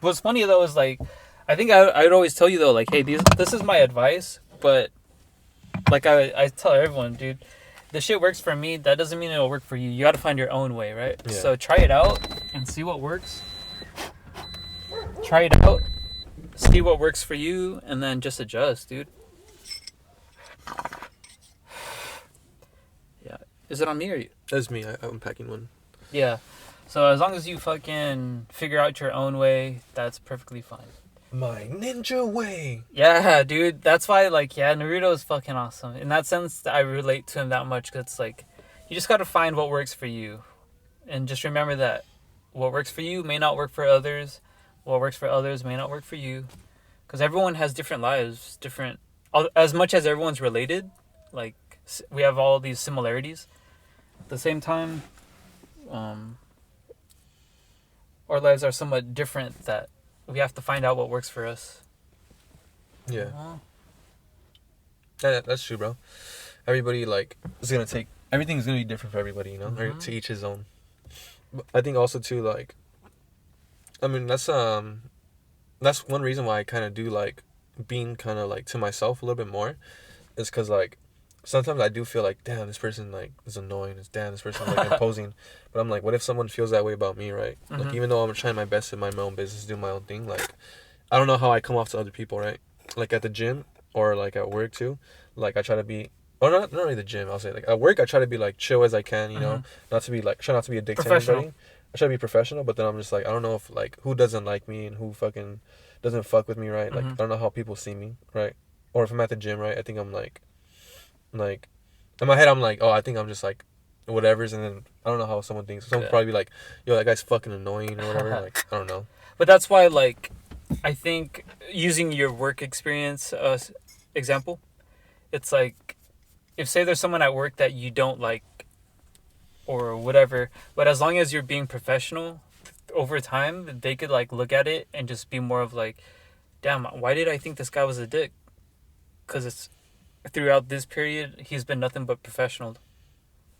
What's funny though is like, I think I'd always tell you though, like, hey, this is my advice, but like I tell everyone, dude, the shit works for me. That doesn't mean it'll work for you. You got to find your own way, right? Yeah. So try it out and see what works. Try it out, see what works for you, and then just adjust, dude. Yeah. Is it on me or you? That's me. I'm packing one. Yeah. So as long as you fucking figure out your own way, that's perfectly fine. My ninja way. Yeah, dude. That's why, like, yeah, Naruto is fucking awesome. In that sense, I relate to him that much because it's like, you just got to find what works for you. And just remember that what works for you may not work for others. What works for others may not work for you. Because everyone has different lives, different... As much as everyone's related, like, we have all these similarities. At the same time, our lives are somewhat different that we have to find out what works for us. Yeah. Yeah, that's true, bro. Everybody, like, is going to take... Everything's going to be different for everybody, you know? Mm-hmm. To each his own. But I think also, too, like... I mean, that's one reason why I kind of do, like, being kind of, like, to myself a little bit more. Is because, like, sometimes I do feel like, damn, this person, like, is annoying. Damn, this person is, like, imposing. But I'm like, what if someone feels that way about me, right? Mm-hmm. Like, even though I'm trying my best to mind my own business, do my own thing, like, I don't know how I come off to other people, right? Like, at the gym or, like, at work, too. Like, I try to be... Or not really the gym, I'll say. Like, at work, I try to be, like, chill as I can, you know? Not to be, like... Try not to be a dick to anybody. I try to be professional, but then I'm just like, I don't know if, like, who doesn't like me and who fucking doesn't fuck with me, right? Like, I don't know how people see me, right? Or if I'm at the gym, right? I think I'm, like, in my head, I'm like, oh, I think I'm just, like, whatever's, and then I don't know how someone thinks. Someone probably be like, yo, that guy's fucking annoying or whatever. Like, I don't know. But that's why, like, I think using your work experience example, it's like, if say there's someone at work that you don't like or whatever, but as long as you're being professional over time, they could, like, look at it and just be more of like, damn, why did I think this guy was a dick? Because it's throughout this period, he's been nothing but professional,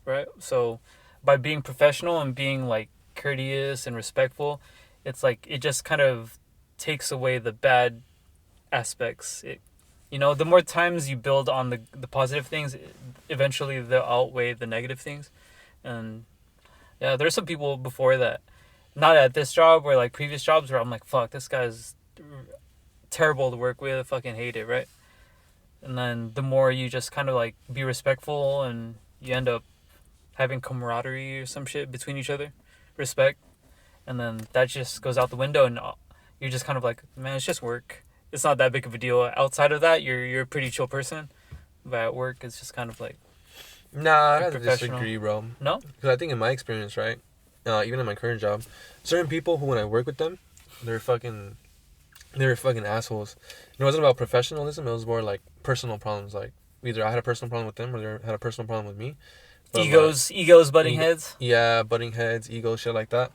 right? So by being professional and being, like, courteous and respectful, it's like it just kind of takes away the bad aspects. You know, the more times you build on the positive things, eventually they'll outweigh the negative things. And yeah, there's some people before that, not at this job or, like, previous jobs, where I'm like, fuck, this guy's terrible to work with, I fucking hate it, right? And then the more you just kind of, like, be respectful, and you end up having camaraderie or some shit between each other, respect, and then that just goes out the window, and you're just kind of like, man, it's just work. It's not that big of a deal. Outside of that, you're a pretty chill person, but at work, it's just kind of like... Nah, I have to disagree, bro. No? Because I think in my experience, right, even in my current job, certain people who, when I work with them, they're fucking assholes. It wasn't about professionalism. It was more like personal problems. Like, either I had a personal problem with them or they had a personal problem with me. But Egos butting heads? Yeah, butting heads, ego, shit like that.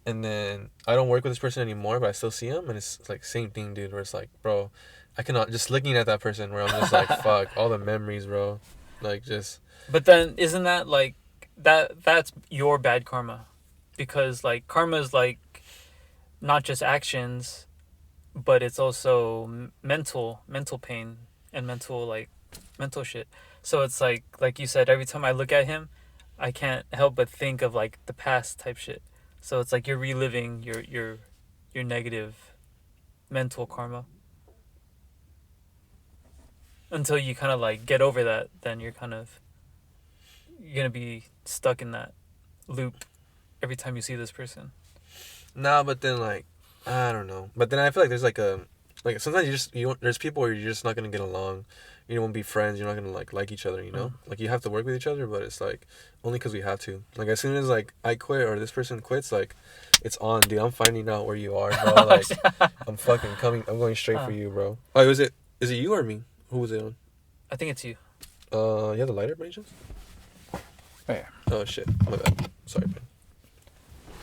And then I don't work with this person anymore, but I still see him. And it's like, same thing, dude, where it's like, bro, I cannot... Just looking at that person where I'm just like, fuck, all the memories, bro. Like, just... But then, isn't that, like... That's your bad karma. Because, like, karma is, like, not just actions, but it's also mental pain and mental shit. So it's like you said, every time I look at him, I can't help but think of, like, the past type shit. So it's like you're reliving your negative mental karma. Until you kind of, like, get over that, then you're gonna be stuck in that loop every time you see this person. Nah, but then, like, I don't know. But then I feel like there's, like, Like sometimes there's people where you're just not gonna get along. You won't be friends. You're not gonna like each other. You know, like you have to work with each other, but it's like only because we have to. Like as soon as like I quit or this person quits, like it's on, dude. I'm finding out where you are, bro. Like I'm fucking coming. I'm going straight for you, bro. Oh, is it you or me? Who was it on? I think it's you. You have the lighter, by any chance? Oh, yeah. Oh shit, my bad. Sorry, man.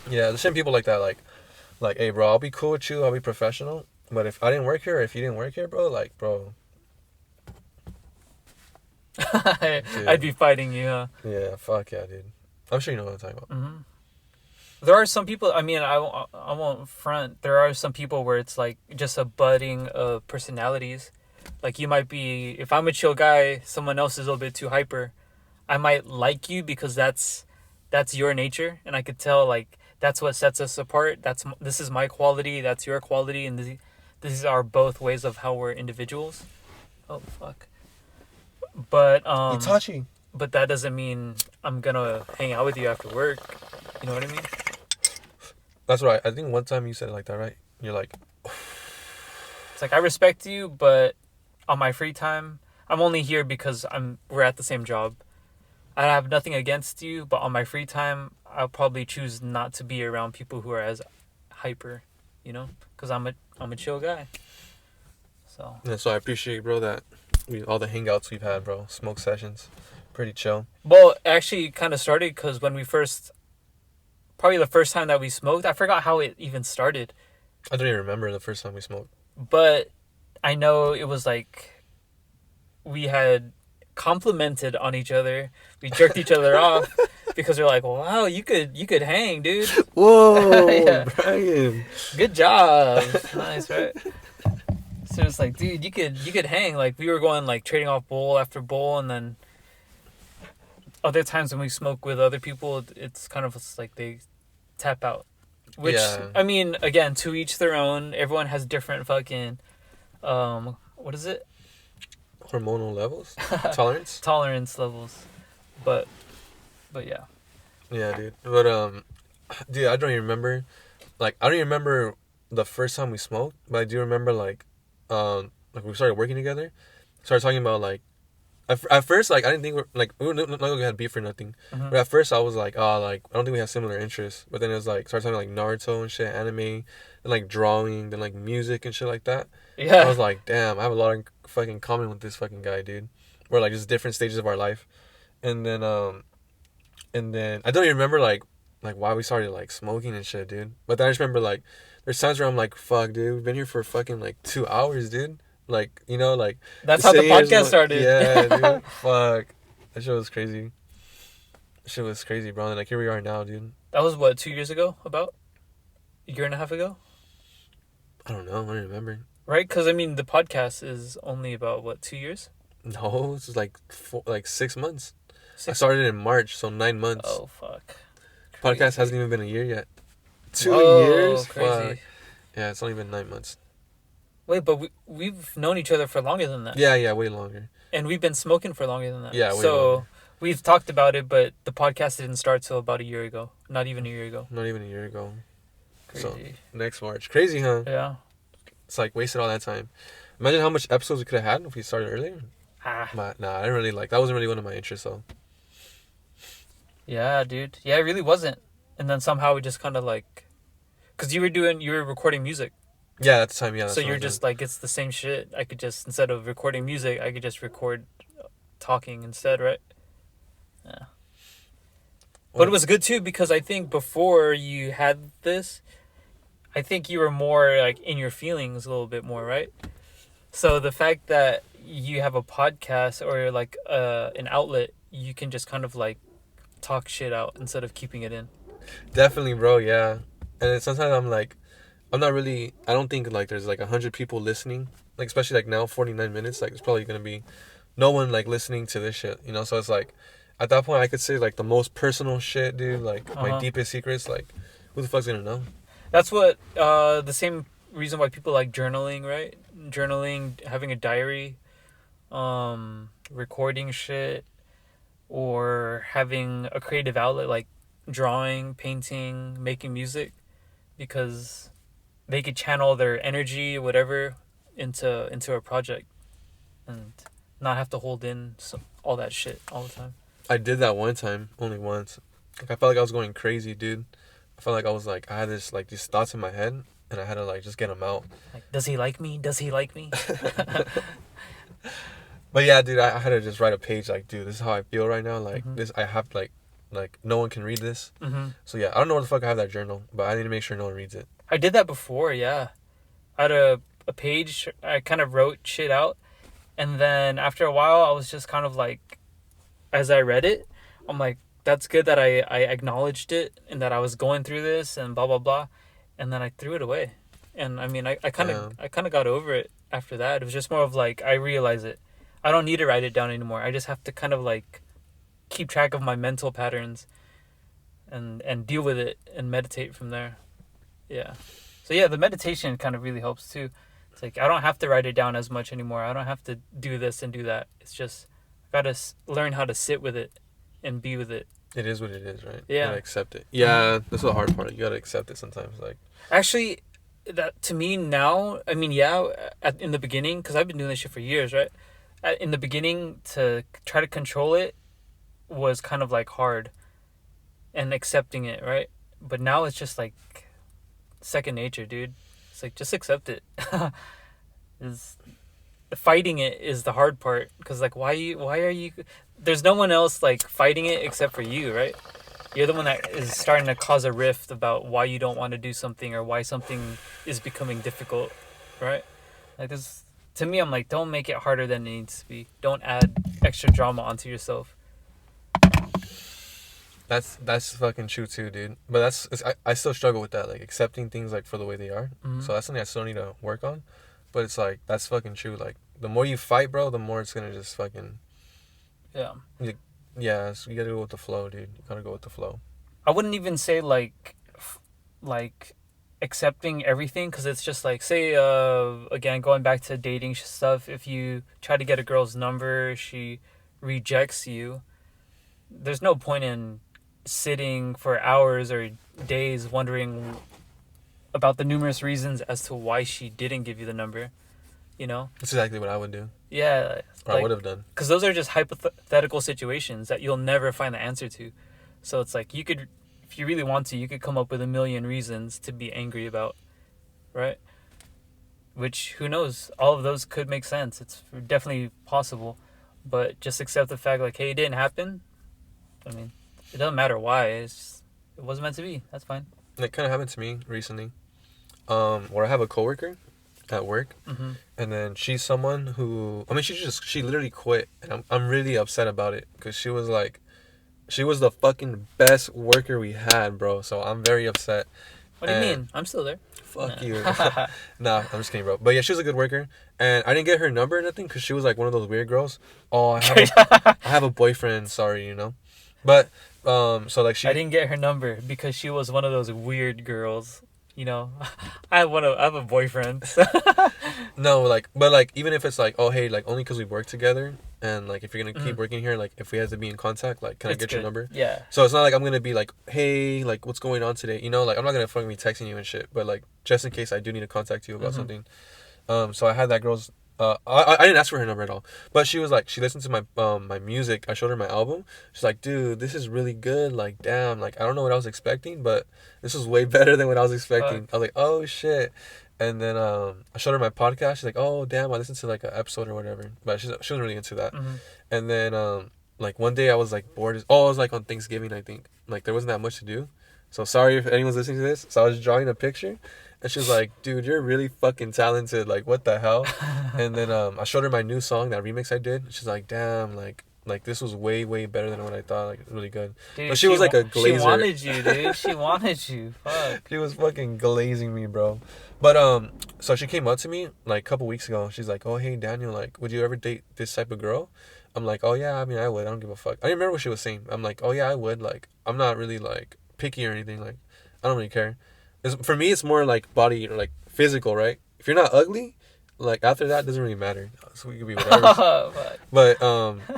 Yeah, there's some people like that. Like, hey, bro, I'll be cool with you. I'll be professional. But if I didn't work here, if you didn't work here, bro, like, bro. I'd be fighting you, huh? Yeah, fuck yeah, dude. I'm sure you know what I'm talking about. Mm-hmm. There are some people, I mean, I won't front. There are some people where it's like just a budding of personalities. Like you might be, if I'm a chill guy, someone else is a little bit too hyper. I might like you because that's your nature. And I could tell like that's what sets us apart. This is my quality, that's your quality. And these are both ways of how we're individuals. Oh, fuck. But, Itachi. But that doesn't mean I'm gonna hang out with you after work. You know what I mean? That's right. I think one time you said it like that, right? You're like, it's like I respect you, but on my free time, I'm only here because we're at the same job. I have nothing against you, but on my free time, I'll probably choose not to be around people who are as hyper, you know, because I'm a chill guy. So. Yeah, so I appreciate, bro, that all the hangouts we've had, bro, smoke sessions, pretty chill. Well, actually, kind of started because when we probably the first time that we smoked, I forgot how it even started. I don't even remember the first time we smoked. But I know it was like we had complimented on each other. We jerked each other off because we're like, wow, you could hang, dude. Whoa, Yeah. Brian. Good job. Nice, right? So it's like, dude, you could hang. Like we were going like trading off bowl after bowl, and then other times when we smoke with other people, it's kind of like they tap out. Which, yeah. I mean, again, to each their own. Everyone has different fucking, what is it? Hormonal levels? Tolerance levels. But yeah. Yeah, dude. But, dude, I don't even remember. Like, I don't even remember the first time we smoked, but I do remember, like we started working together. Started talking about, like, at first, like, I didn't think we not like we had beef or nothing. Mm-hmm. But at first, I was like, like, I don't think we have similar interests. But then it was like, started talking like Naruto and shit, anime, and like drawing, then like music and shit like that. Yeah. I was like, damn, I have a lot of fucking common with this fucking guy, dude. We're like just different stages of our life. And then I don't even remember like why we started like smoking and shit, dude. But then I just remember like, there's times where I'm like, fuck, dude, we've been here for fucking like 2 hours, dude. Like, you know, like... That's how the podcast started. Yeah, dude. Fuck. That shit was crazy. That shit was crazy, bro. And, like, here we are now, dude. That was, what, 2 years ago? About? A year and a half ago? I don't know. I don't remember. Right? Because, I mean, the podcast is only about, what, 2 years? No, it's like 6 months. I started in March, so 9 months. Oh, fuck. Crazy. Podcast hasn't even been a year yet. 2 years? Crazy. Fuck. Yeah, it's only been 9 months. Wait, but we've known each other for longer than that. Yeah, way longer. And we've been smoking for longer than that. Yeah, way longer. We've talked about it, but the podcast didn't start till about a year ago. Not even a year ago. Crazy. So, next March. Crazy, huh? Yeah. It's like wasted all that time. Imagine how much episodes we could have had if we started earlier. Nah, I didn't really that wasn't really one of my interests, though. Yeah, dude. Yeah, it really wasn't. And then somehow we just kind of like... Because you were recording music. Yeah, at the time, yeah. So you're just like, it's the same shit. I could just, instead of recording music, I could just record talking instead, right? Yeah. But it was good too, because I think before you had this, I think you were more like in your feelings a little bit more, right? So the fact that you have a podcast or like an outlet, you can just kind of like talk shit out instead of keeping it in. Definitely, bro, yeah. And sometimes I'm like, I don't think like there's like 100 people listening, like especially like now 49 minutes, like it's probably gonna be no one like listening to this shit, you know. So it's like at that point I could say like the most personal shit, dude, like my deepest secrets, like who the fuck's gonna know? That's what the same reason why people like journaling, right? Journaling, having a diary, recording shit, or having a creative outlet like drawing, painting, making music, because they could channel their energy, whatever, into a project and not have to hold in all that shit all the time. I did that one time, only once. Like I felt like I was going crazy, dude. I felt like I was like I had this like these thoughts in my head, and I had to like just get them out. Like, does he like me? Does he like me? But yeah, dude, I had to just write a page like, dude, this is how I feel right now. Like this, I have like no one can read this. So yeah, I don't know where the fuck I have that journal, but I need to make sure no one reads it. I did that before, yeah. I had a page, I kind of wrote shit out, and then after a while, I was just kind of like, as I read it, I'm like, that's good that I acknowledged it and that I was going through this and blah blah blah, and then I threw it away. And I mean, I kind of got over it after that. It was just more of like I realize it. I don't need to write it down anymore. I just have to kind of like keep track of my mental patterns and deal with it and meditate from there. Yeah. So yeah, the meditation kind of really helps too. It's like I don't have to write it down as much anymore. I don't have to do this and do that. It's just I gotta learn how to sit with it and be with it. It is what it is, right? Yeah. You gotta accept it. Yeah, that's the hard part. You gotta accept it sometimes. Like Actually, that to me now, I mean, yeah, in the beginning, because I've been doing this shit for years, right? In the beginning, to try to control it was kind of like hard and accepting it, right? But now it's just like second nature, dude. It's like just accept it. is Fighting it is the hard part because like why are you there's no one else like fighting it except for you, right? You're the one that is starting to cause a rift about why you don't want to do something or why something is becoming difficult, right? Like this, to me, I'm like, don't make it harder than it needs to be. Don't add extra drama onto yourself. that's fucking true too, dude. But I still struggle with that, like accepting things like for the way they are. So that's something I still need to work on. But it's like that's fucking true. Like the more you fight, bro, the more it's gonna just fucking Yeah. Yeah, so you gotta go with the flow, dude. You gotta go with the flow. I wouldn't even say like accepting everything because it's just like say again going back to dating stuff. If you try to get a girl's number, she rejects you. There's no point in sitting for hours or days wondering about the numerous reasons as to why she didn't give you the number. You know? That's exactly what I would do. Yeah. Or I would have done. Because those are just hypothetical situations that you'll never find the answer to. So it's like you could, if you really want to, you could come up with a million reasons to be angry about, right? Which, who knows? All of those could make sense. It's definitely possible. But just accept the fact like, hey, it didn't happen. I mean, it doesn't matter why. It wasn't meant to be. That's fine. It kind of happened to me recently. Where I have a coworker at work, and then she's someone who, I mean, she literally quit, and I'm really upset about it because she was the fucking best worker we had, bro. So I'm very upset. What do you mean? I'm still there. Fuck you. Nah, I'm just kidding, bro. But yeah, she was a good worker, and I didn't get her number or nothing because she was like one of those weird girls. Oh, I have a boyfriend. Sorry, you know. But so like I didn't get her number because she was one of those weird girls. You know, I have a boyfriend. No, but even if it's like, oh hey, like only because we work together, and like if you're gonna keep working here, like if we have to be in contact, like can I get your number? Yeah. So it's not like I'm gonna be like, hey, like what's going on today? You know, like I'm not gonna fucking be texting you and shit, but like just in case I do need to contact you about something. So I had that girl's. I didn't ask for her number at all, but she was like, she listened to my music. I showed her my album. She's like, dude, this is really good. Like, damn, like I don't know what I was expecting, but this was way better than what I was expecting. I was like, oh shit. And then I showed her my podcast. She's like, oh damn, I listened to like an episode or whatever, but she wasn't really into that. And then like one day I was like bored. It was like on Thanksgiving, I think. Like there wasn't that much to do, so sorry if anyone's listening to this. So I was drawing a picture. And she was like, dude, you're really fucking talented. Like, what the hell? And then I showed her my new song, that remix I did. She's like, damn, like this was way, way better than what I thought. Like, really good. Dude, but she was like a glazer. She wanted you, dude. She wanted you. Fuck. She was fucking glazing me, bro. But, so she came up to me, like, a couple weeks ago. She's like, oh, hey, Daniel, like, would you ever date this type of girl? I'm like, oh, yeah, I mean, I would. I don't give a fuck. I didn't remember what she was saying. I'm like, oh, yeah, I would. Like, I'm not really, like, picky or anything. Like, I don't really care. For me, it's more like body or like physical, right? If you're not ugly, like after that, it doesn't really matter. So we could be whatever. But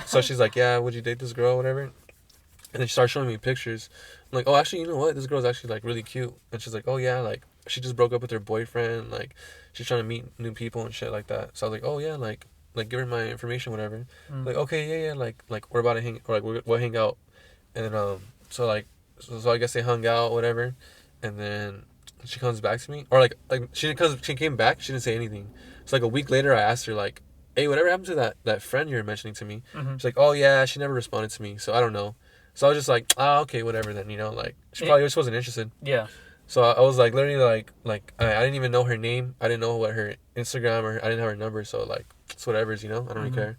so she's like, yeah, would you date this girl, whatever? And then she started showing me pictures. I'm like, oh, actually, you know what? This girl's actually like really cute. And she's like, oh yeah, like she just broke up with her boyfriend. Like she's trying to meet new people and shit like that. So I was like, oh yeah, like give her my information, whatever. Like, okay, yeah, like we're about to hang, or like we'll hang out, and then so like so I guess they hung out, whatever, and then she comes back to me, or like she came back, she didn't say anything. So like a week later, I asked her like, hey, whatever happened to that friend you were mentioning to me? She's like, oh yeah, she never responded to me, so I don't know. So I was just like, ah, okay, whatever then, like she probably just wasn't interested. Yeah. So I was like literally like I didn't even know her name. I didn't know what her Instagram, or I didn't have her number. So like it's whatever's, I don't really care.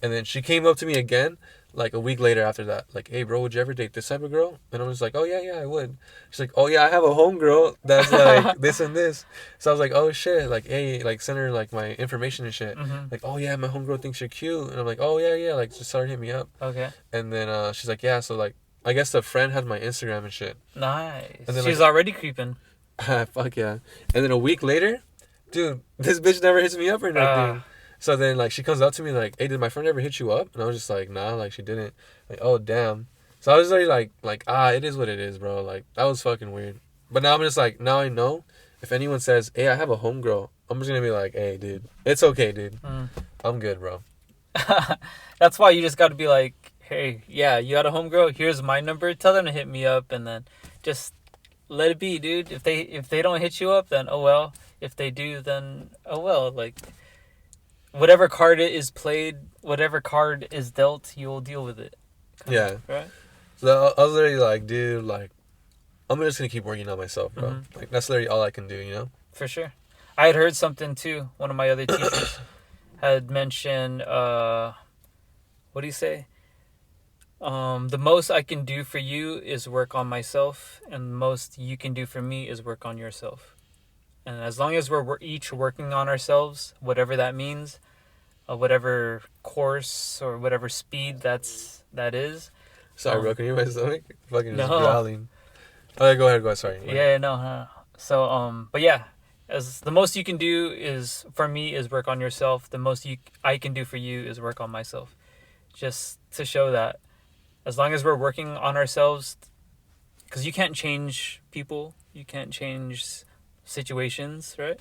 And then she came up to me again like a week later after that. Like, hey bro, would you ever date this type of girl? And I was like, oh yeah, I would. She's like, oh yeah, I have a homegirl that's like this and this. So I was like, oh shit, like hey, like send her like my information and shit. Like, oh yeah, my homegirl thinks you're cute. And I'm like, oh yeah, like just start hitting me up. Okay. And then she's like, yeah, so like I guess the friend had my Instagram and shit. Nice. And then, she's like, already creeping. Fuck yeah. And then a week later, dude, this bitch never hits me up or nothing. So then like she comes up to me like, hey, did my friend ever hit you up? And I was just like, nah, like she didn't. Like, oh damn. So I was already like it is what it is, bro. Like that was fucking weird. But now I'm just like, now I know if anyone says, hey, I have a homegirl, I'm just gonna be like, hey dude, it's okay, dude. I'm good, bro. That's why you just gotta be like, hey, yeah, you got a homegirl, here's my number, tell them to hit me up, and then just let it be, dude. If they don't hit you up, then oh well. If they do, then oh well. Like whatever card is played, whatever card is dealt, you'll deal with it. Yeah. Right? So I was literally like, dude, like I'm just gonna keep working on myself, bro. Like that's literally all I can do, For sure. I had heard something too. One of my other teachers had mentioned what do you say? The most I can do for you is work on myself, and the most you can do for me is work on yourself. And as long as we're each working on ourselves, whatever that means, whatever course or whatever speed that is. Sorry, bro. Can you hear my stomach? Fucking No. just growling. Okay, go ahead. Sorry. Yeah, no. So, but yeah, as the most you can do is for me is work on yourself. The most I can do for you is work on myself. Just to show that as long as we're working on ourselves, because you can't change people, you can't change situations, right?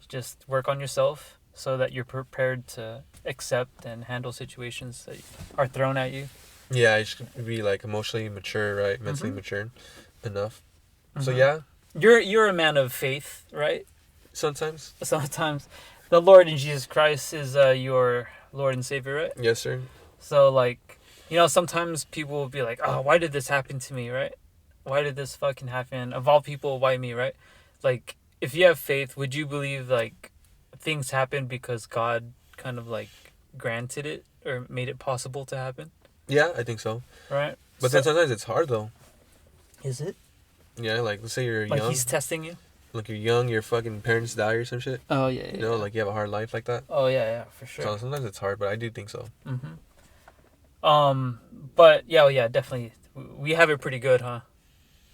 Just work on yourself so that you're prepared to accept and handle situations that are thrown at you. Yeah, you should be like emotionally mature, right? Mentally mature enough. So yeah, you're a man of faith, right? sometimes. Sometimes the Lord in Jesus Christ is your Lord and Savior, right? Yes, sir. So like, sometimes people will be like, oh, why did this happen to me, right? Why did this fucking happen? Of all people, why me, right? Like, if you have faith, would you believe like things happen because God kind of like granted it or made it possible to happen? Yeah, I think so. Right? But then sometimes it's hard though. Is it? Yeah, like let's say you're Like young. he's testing you? Like you're young, your fucking parents die or some shit. Oh, yeah. Like you have a hard life like that. Oh, yeah, for sure. So sometimes it's hard, but I do think so. But yeah, definitely. We have it pretty good, huh?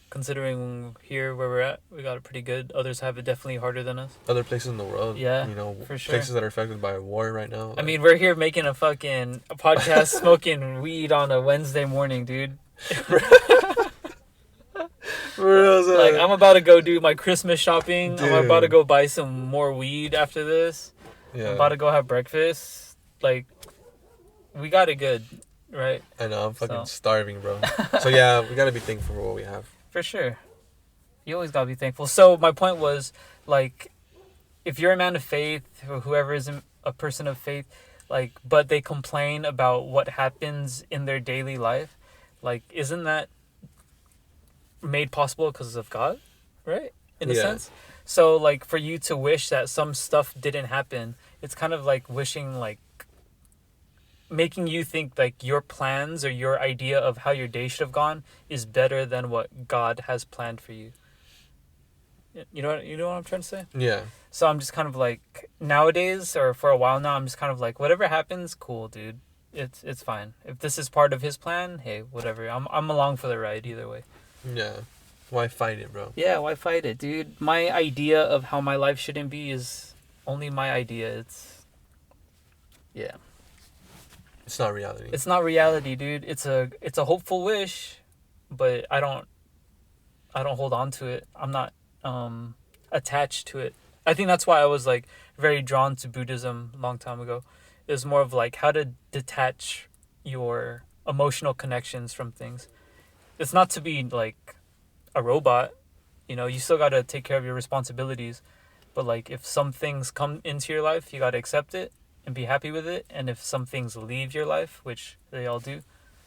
Considering here where we're at, we got it pretty good. Others have it definitely harder than us. Other places in the world, Yeah, for sure. places that are affected by war right now. I mean, we're here making a podcast, smoking weed on a Wednesday morning, dude. Like, I'm about to go do my Christmas shopping. Dude. I'm about to go buy some more weed after this. Yeah. I'm about to go have breakfast. Like, we got it good, right? I know, I'm fucking starving, bro. So yeah, we gotta be thankful for what we have. For sure. You always gotta be thankful. So my point was, like, if you're a man of faith, or whoever is a person of faith, like, but they complain about what happens in their daily life, like, isn't that made possible because of God, right? In a sense. So, like, for you to wish that some stuff didn't happen, it's kind of like wishing, like, making you think like your plans or your idea of how your day should have gone is better than what God has planned for you. You know what I'm trying to say? Yeah. So I'm just kind of like, nowadays, or for a while now, I'm just kind of like, whatever happens, cool, dude. It's fine. If this is part of his plan, hey, whatever. I'm along for the ride either way. Yeah. Why fight it, bro? Yeah, why fight it, dude? My idea of how my life shouldn't be is only my idea. It's not reality. It's not reality, dude. It's a hopeful wish, but I don't hold on to it. I'm not attached to it. I think that's why I was like very drawn to Buddhism a long time ago. It was more of like how to detach your emotional connections from things. It's not to be like a robot, you still got to take care of your responsibilities. But like if some things come into your life, you got to accept it and be happy with it. And if some things leave your life, which they all do,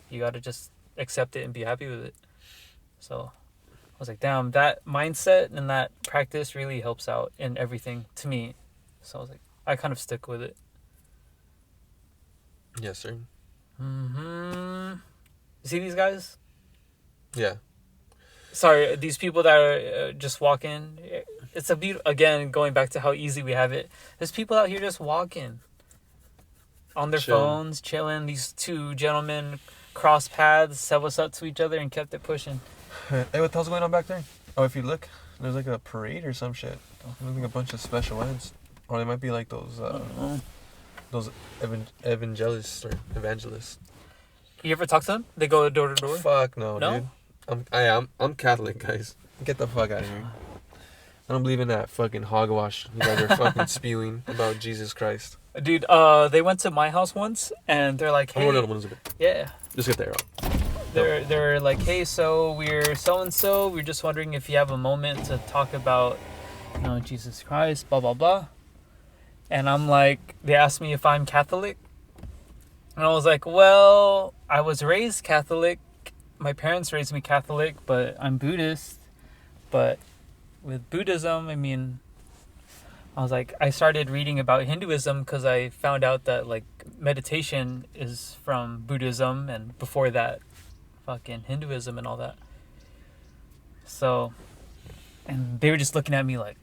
you got to just accept it and be happy with it. So I was like, damn, that mindset and that practice really helps out in everything to me. So I was like, I kind of stick with it. Yes, sir. You see these guys? Yeah. Sorry, these people that are just walking. It's a again, going back to how easy we have it. There's people out here just walking on their phones, chilling. These two gentlemen crossed paths, said what's up to each other, and kept it pushing. Hey, what the hell's going on back there? Oh, if you look, there's like a parade or some shit. There's like a bunch of special eds. Or they might be like those evangelists or evangelists. You ever talk to them? They go door to door? Fuck no, dude. I'm Catholic, guys. Get the fuck out of here. I don't believe in that fucking hogwash you guys are fucking spewing about Jesus Christ. Dude, they went to my house once, and they're like, hey. Yeah. Just get there. They're like, hey, so we're so-and-so. We're just wondering if you have a moment to talk about, Jesus Christ, blah, blah, blah. And I'm like, they asked me if I'm Catholic. And I was like, well, I was raised Catholic. My parents raised me Catholic, but I'm Buddhist. But with Buddhism, I was like, I started reading about Hinduism because I found out that like meditation is from Buddhism, and before that, fucking Hinduism and all that. So, and they were just looking at me like,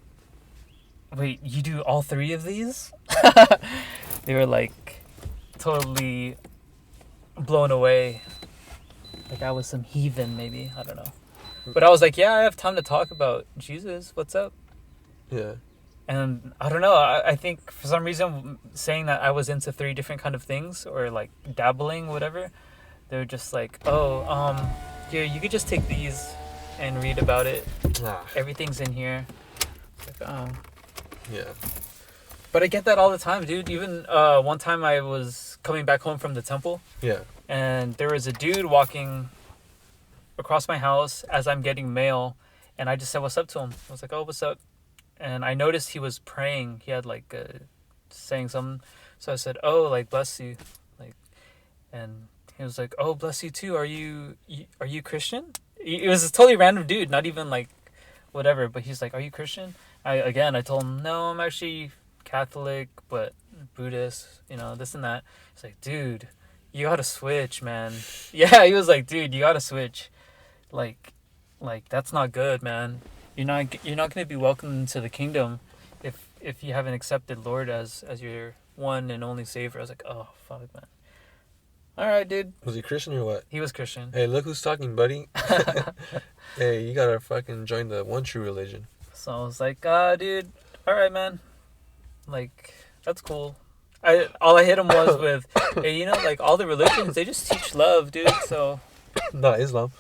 wait, you do all three of these? They were like totally blown away. Like I was some heathen, maybe. I don't know. But I was like, yeah, I have time to talk about Jesus. What's up? Yeah. And I don't know. I think for some reason saying that I was into 3 different kind of things or like dabbling, whatever, they were just like, oh, here, you could just take these and read about it. Everything's in here. Like, oh. Yeah. But I get that all the time, dude. Even one time I was coming back home from the temple. Yeah. And there was a dude walking across my house as I'm getting mail. And I just said, what's up to him? I was like, oh, what's up? And I noticed he was praying. He had like saying something. So I said, oh, like, bless you. Like, and he was like, oh, bless you too. Are you Christian? It was a totally random dude, not even like whatever. But he's like, are you Christian? I told him, no, I'm actually Catholic, but Buddhist, this and that. He's like, dude, you gotta switch, man. Yeah, he was like, dude, you gotta switch. Like that's not good, man. You're not gonna be welcomed into the kingdom if you haven't accepted Lord as your one and only Savior. I was like, oh fuck, man. All right, dude. Was he Christian or what? He was Christian. Hey, look who's talking, buddy. Hey, you gotta fucking join the one true religion. So I was like, dude, all right, man. Like, that's cool. All I hit him was with, hey, like all the religions, they just teach love, dude. So. Not Islam.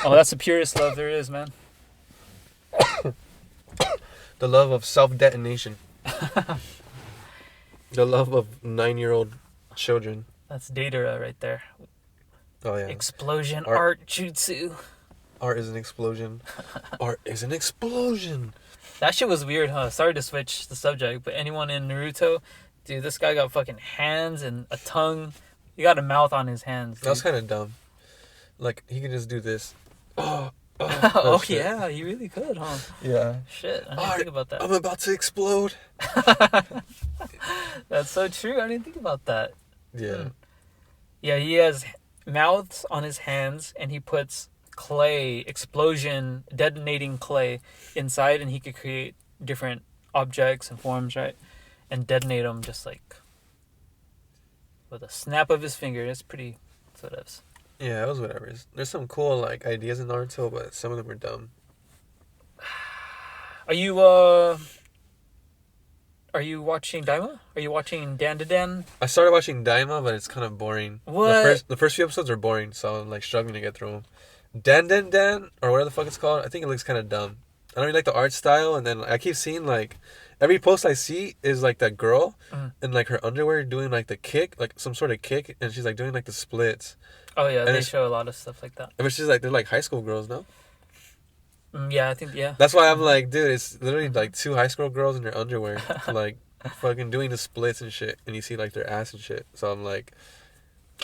Oh, that's the purest love there is, man. The love of self-detonation. The love of 9-year-old children. That's Datara right there. Oh, yeah. Explosion art jutsu. Art is an explosion. Art is an explosion. That shit was weird, huh? Sorry to switch the subject, but anyone in Naruto, dude, this guy got fucking hands and a tongue. He got a mouth on his hands. Dude. That was kind of dumb. Like, he could just do this. Oh yeah, he really could, huh? Yeah. Shit, I didn't think about that. I'm about to explode. That's so true. I didn't think about that. Yeah. Yeah, he has mouths on his hands, and he puts clay, explosion, detonating clay inside, and he could create different objects and forms, right? And detonate them just like with a snap of his finger. That's what it is. Yeah, it was whatever. There's some cool like ideas in Naruto, but some of them are dumb. Are you watching Daima? Are you watching Dan? I started watching Daima, but it's kind of boring. What? The first few episodes are boring, so I'm like struggling to get through them. Dan, or whatever the fuck it's called. I think it looks kind of dumb. I don't really like the art style, and then I keep seeing like every post I see is like that girl Mm. in like her underwear doing like the kick, like some sort of kick, and she's like doing like the splits. Oh yeah, And they it's- show a lot of stuff like that. But she's like they're like high school girls, no? Yeah, I think yeah. That's why I'm like, dude, it's literally like two high school girls in their underwear, like fucking doing the splits and shit, and you see like their ass and shit. So I'm like,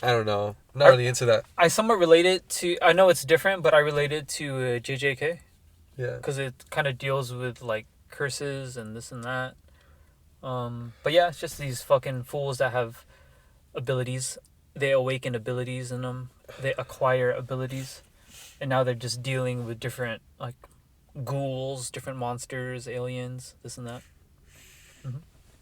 I don't know, not really into that. I somewhat relate it to. I know it's different, but I relate it to JJK Yeah. because it kind of deals with like curses and this and that. But yeah, it's just these fucking fools that have abilities. They awaken abilities in them. They acquire abilities, and now they're just dealing with different like ghouls, different monsters, aliens, this and that.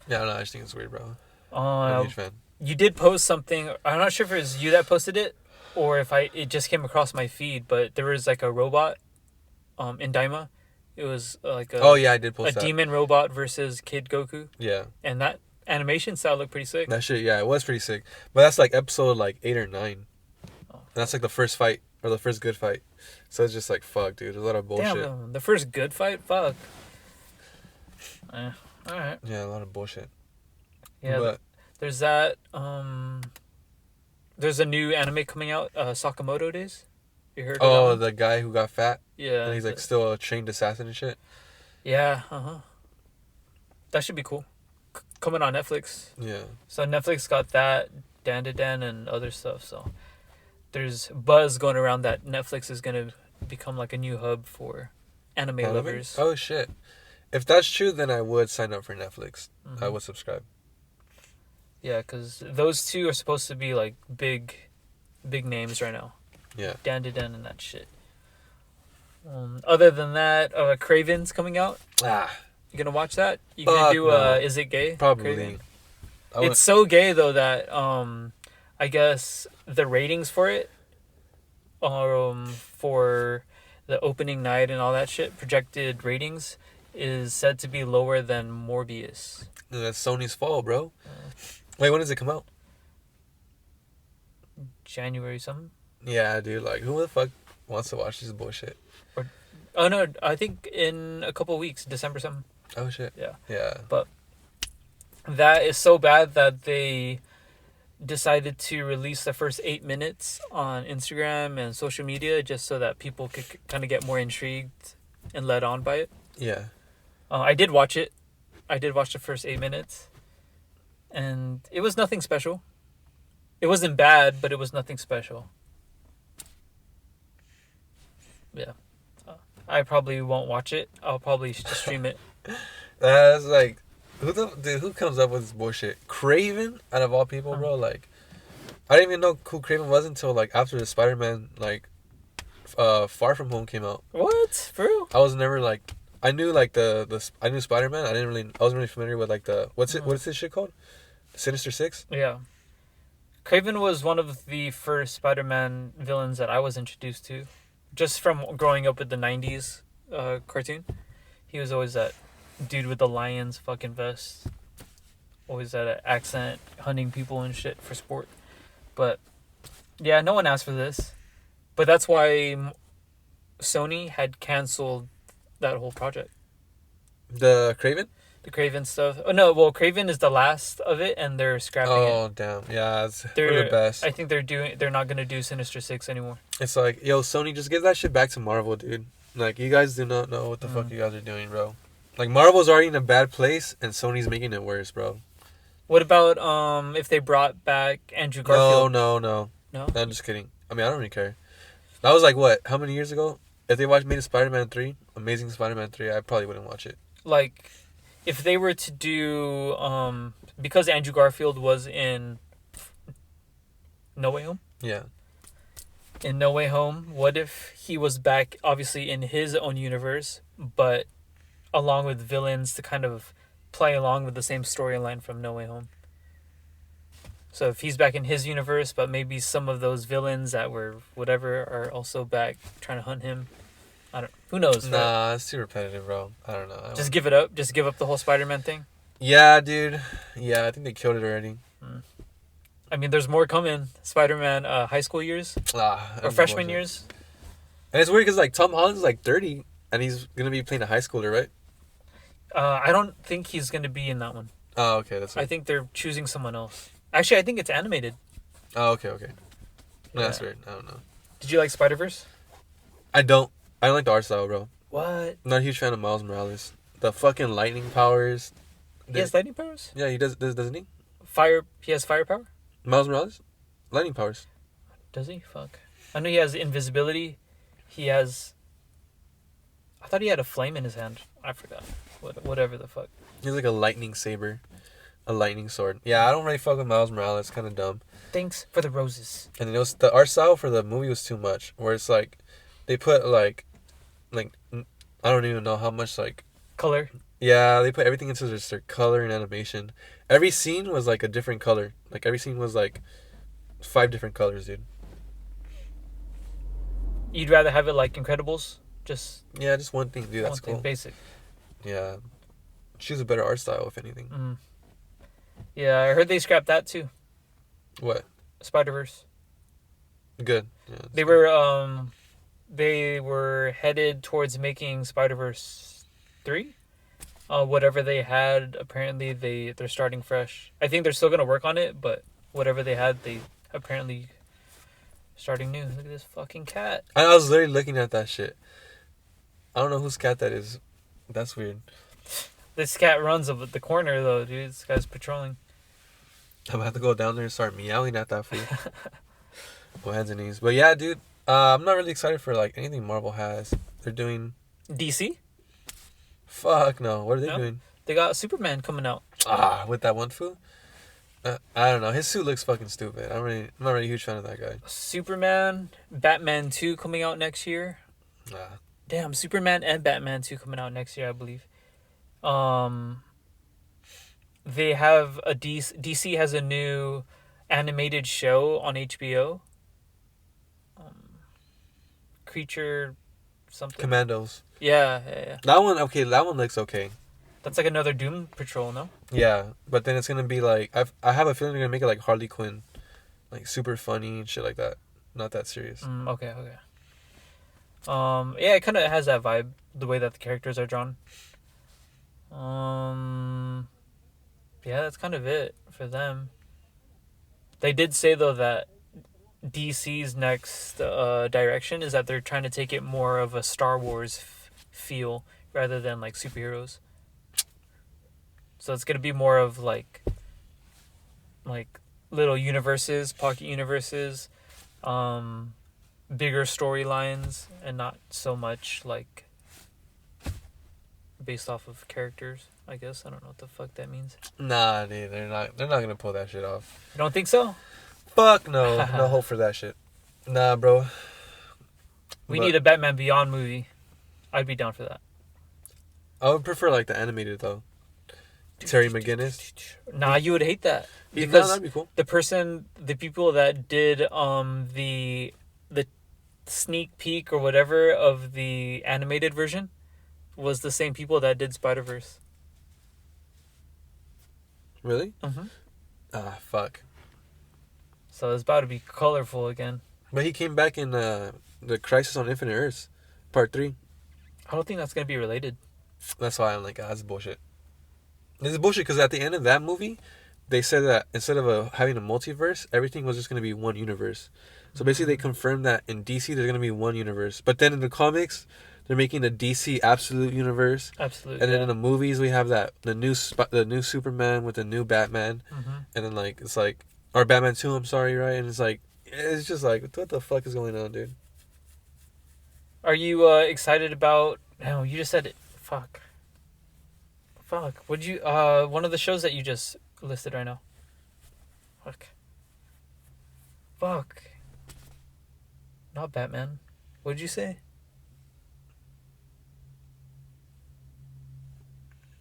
Yeah, I don't know. I just think it's weird, bro. I'm a Uh, huge fan. you did post something. I'm not sure if it was you that posted it or if it just came across my feed. But there was like a robot, in Daima. It was like a Oh yeah, I did a post that. demon robot versus Kid Goku, Yeah, and that animation style looked pretty sick. that shit. Yeah, it was pretty sick. But that's like episode like 8 or 9. Oh. And that's like the first fight or the first good fight. So it's just like fuck, dude. There's a lot of bullshit. Damn, the first good fight. Fuck. All right. Yeah, a lot of bullshit. Yeah. But There's that. There's a new anime coming out. Sakamoto Days. You heard of that oh, one? the guy who got fat Yeah. and he's like still a trained assassin and shit. Yeah. That should be cool. Coming on Netflix. Yeah. So Netflix got that, Dan to Dan, and other stuff. So there's buzz going around that Netflix is gonna become like a new hub for anime lovers. Oh shit. If that's true, then I would sign up for Netflix. I Mhm. would subscribe. Yeah, because those two are supposed to be like big names right now. Yeah. Dan to Dan and that shit. Other than that, Craven's coming out. Ah, You gonna watch that? You gonna Fuck do no. Is It Gay? probably. Craven? I would- It's so gay though that I guess the ratings for it for the opening night and all that shit, projected ratings is said to be lower than Morbius. that's Sony's fault, bro. Wait, when does it come out? January something. Yeah, dude. Like, who the fuck wants to watch this bullshit? Oh no, I think in a couple weeks, December something. Oh shit. Yeah. Yeah. That is so bad that they decided to release the first 8 minutes on Instagram and social media just so that people could kind of get more intrigued and led on by it. Yeah. I did watch it. I did watch the first 8 minutes. And it was nothing special. It wasn't bad, but it was nothing special. Yeah. I probably won't watch it. I'll probably just stream it. That's like, who comes up with this bullshit? Craven, out of all people, bro. Like, I didn't even know who Craven was until like after the Spider-Man Far From Home came out. What? For real? I was never like, I knew like I knew Spider-Man. I wasn't really familiar with like what's this shit called? Sinister Six. Yeah. Craven was one of the first Spider-Man villains that I was introduced to. Just from growing up with the 90s cartoon. He was always that dude with the lion's fucking vest. Always that accent, hunting people and shit for sport. But, yeah, no one asked for this. But that's why Sony had canceled that whole project. The Craven. The Craven stuff. Oh, no, well, Craven is the last of it, and they're scrapping it. Oh damn! Yeah, it's for the best. I think they're not gonna do Sinister Six anymore. It's like, yo, Sony, just give that shit back to Marvel, dude. Like, you guys do not know what the fuck you guys are doing, bro. Like, Marvel's already in a bad place, and Sony's making it worse, bro. What about if they brought back Andrew Garfield? No. No? I'm just kidding. I mean, I don't really care. That was like what? How many years ago? If they made a Spider-Man 3, Amazing Spider-Man 3, I probably wouldn't watch it. Like, if they were to do because Andrew Garfield was in No Way Home. Yeah. In No Way Home, what if he was back, obviously in his own universe, but along with villains to kind of play along with the same storyline from No Way Home? So if he's back in his universe, but maybe some of those villains that were whatever are also back trying to hunt him. Who knows? Right? Nah, it's too repetitive, bro. I don't know. Just give it up. Just give up the whole Spider-Man thing. Yeah, dude. Yeah, I think they killed it already. I mean, there's more coming. Spider-Man high school years or That's freshman bullshit. years. And it's weird because like Tom Holland's like 30 and he's gonna be playing a high schooler, right? I don't think he's gonna be in that one. Oh, okay, that's I weird. think they're choosing someone else. Actually, I think it's animated. Oh, okay, okay. No, that's Yeah. weird. I don't know. Did you like Spider Verse? I don't. I don't like the art style, bro. What? I'm not a huge fan of Miles Morales. The fucking lightning powers. He has lightning powers. Yeah, he doesn't he? Fire. He has fire power. Miles Morales, lightning powers. Does he? Fuck. I know he has invisibility. He has. I thought he had a flame in his hand. I forgot. Whatever the fuck. He's like a lightning saber, a lightning sword. Yeah, I don't really fuck with Miles Morales. Kind of dumb. Thanks for the roses. And it was the art style for the movie was too much. Where it's like, they put I don't even know how much like. Color. Yeah, they put everything into just their color and animation. Every scene was like a different color. Like every scene was like 5 different colors, dude. You'd rather have it like Incredibles? Just Yeah, just one thing, dude. That's one thing, cool. basic. Yeah, choose a better art style if anything. Mm. Yeah, I heard they scrapped that too. What? Spider Verse. Good. Yeah. They were headed towards making Spider Verse 3. Whatever they had, apparently they're starting fresh. I think they're still gonna work on it, but whatever they had, they apparently starting new. Look at this fucking cat. I was literally looking at that shit. I don't know whose cat that is. That's weird. This cat runs up the corner though, dude. This guy's patrolling. I'm gonna have to go down there and start meowing at that fool. Go hands and knees. But yeah, dude. I'm not really excited for like anything Marvel has. They're doing. DC? Fuck no. What are they No? doing? They got Superman coming out. With that one fool. I don't know. His suit looks fucking stupid. I'm not really a huge fan of that guy. Superman, Batman 2 coming out next year. Nah. Damn, Superman and Batman 2 coming out next year, I believe. They have DC has a new animated show on HBO. Creature something. Commandos. Yeah. That one. Okay. That one looks okay. That's like another Doom Patrol, no? Yeah, but then it's gonna be like I have a feeling they're gonna make it like Harley Quinn, like super funny and shit like that. Not that serious. Okay. Yeah, it kind of has that vibe, the way that the characters are drawn. Yeah, that's kind of it for them. They did say though that DC's next direction is that they're trying to take it more of a Star Wars feel rather than like superheroes. So it's gonna be more of like little universes, pocket universes, bigger storylines, and not so much like based off of characters. I guess I don't know what the fuck that means. Nah, dude, they're not gonna pull that shit off. You don't think so? Fuck no, no hope for that shit. Nah, bro. We need a Batman Beyond movie. I'd be down for that. I would prefer like the animated though. Terry McGinnis. Nah, you would hate that No, because that'd be cool. the people that did the sneak peek or whatever of the animated version was the same people that did Spider-Verse. Really? Mm-hmm. Ah, fuck. So it's about to be colorful again. But he came back in the Crisis on Infinite Earths, Part 3. I don't think that's gonna be related. That's why I'm like, that's bullshit. This is bullshit because at the end of that movie, they said that instead of having a multiverse, everything was just going to be one universe. So basically, they confirmed that in DC, there's going to be one universe. But then in the comics, they're making the DC Absolute Universe. Absolutely. And then in the movies, we have the new Superman with the new Batman. Mm-hmm. And then like it's like, or Batman 2, I'm sorry, right? And it's just like, what the fuck is going on, dude? Are you excited about? No, you just said it. Fuck. Would you one of the shows that you just listed right now? Fuck. Not Batman. What did you say?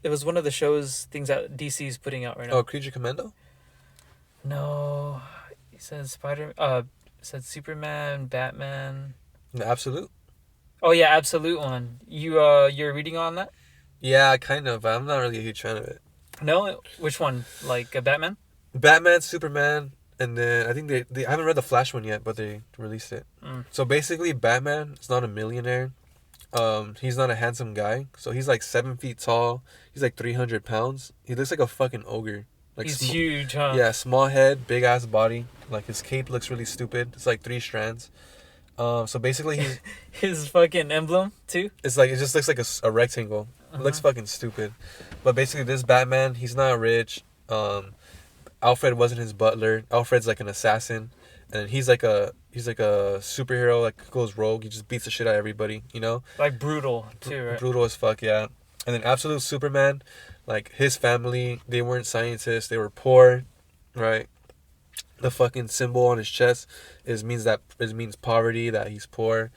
It was one of the shows things that DC's putting out right now. Oh, Creature Commando? No. He said said Superman, Batman. The Absolute? Oh yeah, Absolute one. You're reading on that? Yeah, kind of. But I'm not really a huge fan of it. No, which one? Like Batman? Batman, Superman, and then I think they I haven't read the Flash one yet, but they released it. So basically, Batman is not a millionaire. He's not a handsome guy. So he's like 7 feet tall. He's like 300 pounds. He looks like a fucking ogre. Like He's huge, huh? Yeah, small head, big ass body. Like his cape looks really stupid. It's like 3 strands. So basically he's His fucking emblem too. it's like it just looks like a rectangle. It looks fucking stupid. But basically this Batman, he's not rich. Alfred wasn't his butler. Alfred's like an assassin, and he's like a superhero, like goes rogue. He just beats the shit out of everybody, you know? Like brutal too, right? Brutal as fuck, yeah. And then Absolute Superman, like his family, they weren't scientists, they were poor, right? The fucking symbol on his chest means poverty, that he's poor,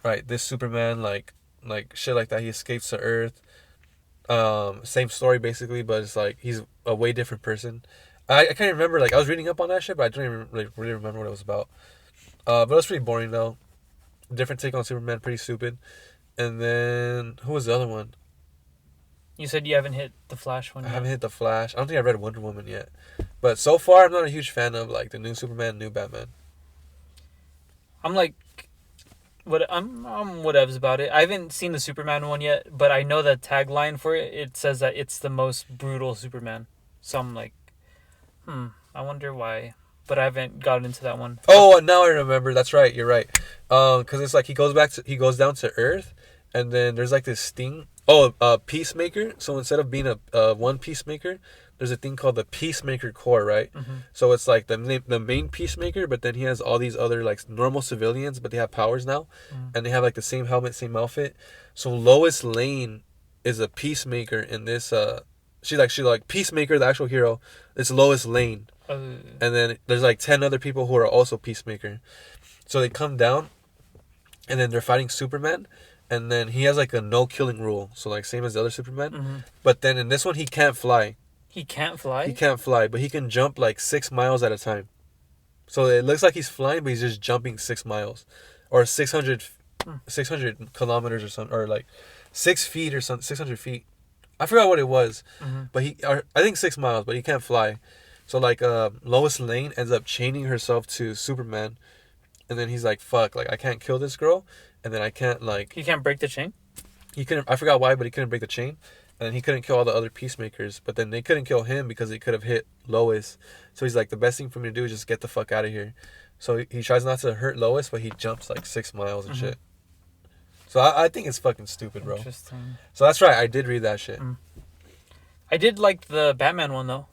right? This Superman, like shit like that, he escapes to Earth. Same story basically, but it's like he's a way different person. I can't remember, like I was reading up on that shit, but I don't even like really remember what it was about. But it was pretty boring though. Different take on Superman, pretty stupid. And then who was the other one? You said you haven't hit the Flash one I yet. haven't hit the Flash. I don't think I've read Wonder Woman yet. But so far, I'm not a huge fan of like the new Superman, new Batman. I'm like, I'm whatevs about it. I haven't seen the Superman one yet, but I know the tagline for it. It says that it's the most brutal Superman. So I'm like, I wonder why. But I haven't gotten into that one. Oh, now I remember. That's right. You're right. Because it's like he goes down to Earth, and then there's like this thing. Oh, Peacemaker. So instead of being a one Peacemaker, there's a thing called the Peacemaker Corps, right? Mm-hmm. So it's like the main Peacemaker, but then he has all these other like normal civilians, but they have powers now, and they have like the same helmet, same outfit. So Lois Lane is a Peacemaker in this. She like Peacemaker, the actual hero. It's Lois Lane, and then there's like 10 other people who are also Peacemaker. So they come down, and then they're fighting Superman. And then he has like a no killing rule, so like same as the other Superman. Mm-hmm. But then in this one he can't fly. He can't fly? He can't fly, but he can jump like 6 miles at a time. So it looks like he's flying, but he's just jumping 6 miles, or 600 kilometers or something, or like 6 feet or something, 600 feet. I forgot what it was, but I think 6 miles, but he can't fly. So like Lois Lane ends up chaining herself to Superman, and then he's like, "Fuck! Like I can't kill this girl." And then I can't like... He can't break the chain? He couldn't... I forgot why, but he couldn't break the chain. And then he couldn't kill all the other Peacemakers. But then they couldn't kill him because he could have hit Lois. So he's like, the best thing for me to do is just get the fuck out of here. So he tries not to hurt Lois, but he jumps like 6 miles and shit. So I think it's fucking stupid, bro. Interesting. So that's right. I did read that shit. I did like the Batman one, though.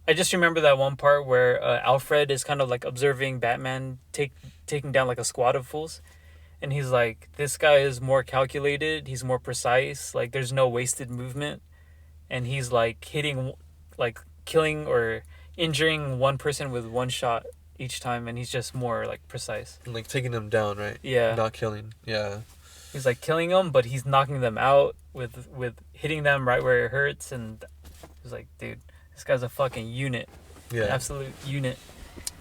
I just remember that one part where Alfred is kind of like observing Batman taking down like a squad of fools. And he's like, this guy is more calculated. He's more precise. Like, there's no wasted movement. And he's like killing or injuring one person with one shot each time. And he's just more like precise. Like taking them down, right? Yeah. Not killing. Yeah. He's like killing them, but he's knocking them out with hitting them right where it hurts. And he's like, dude, this guy's a fucking unit. Yeah. An absolute unit.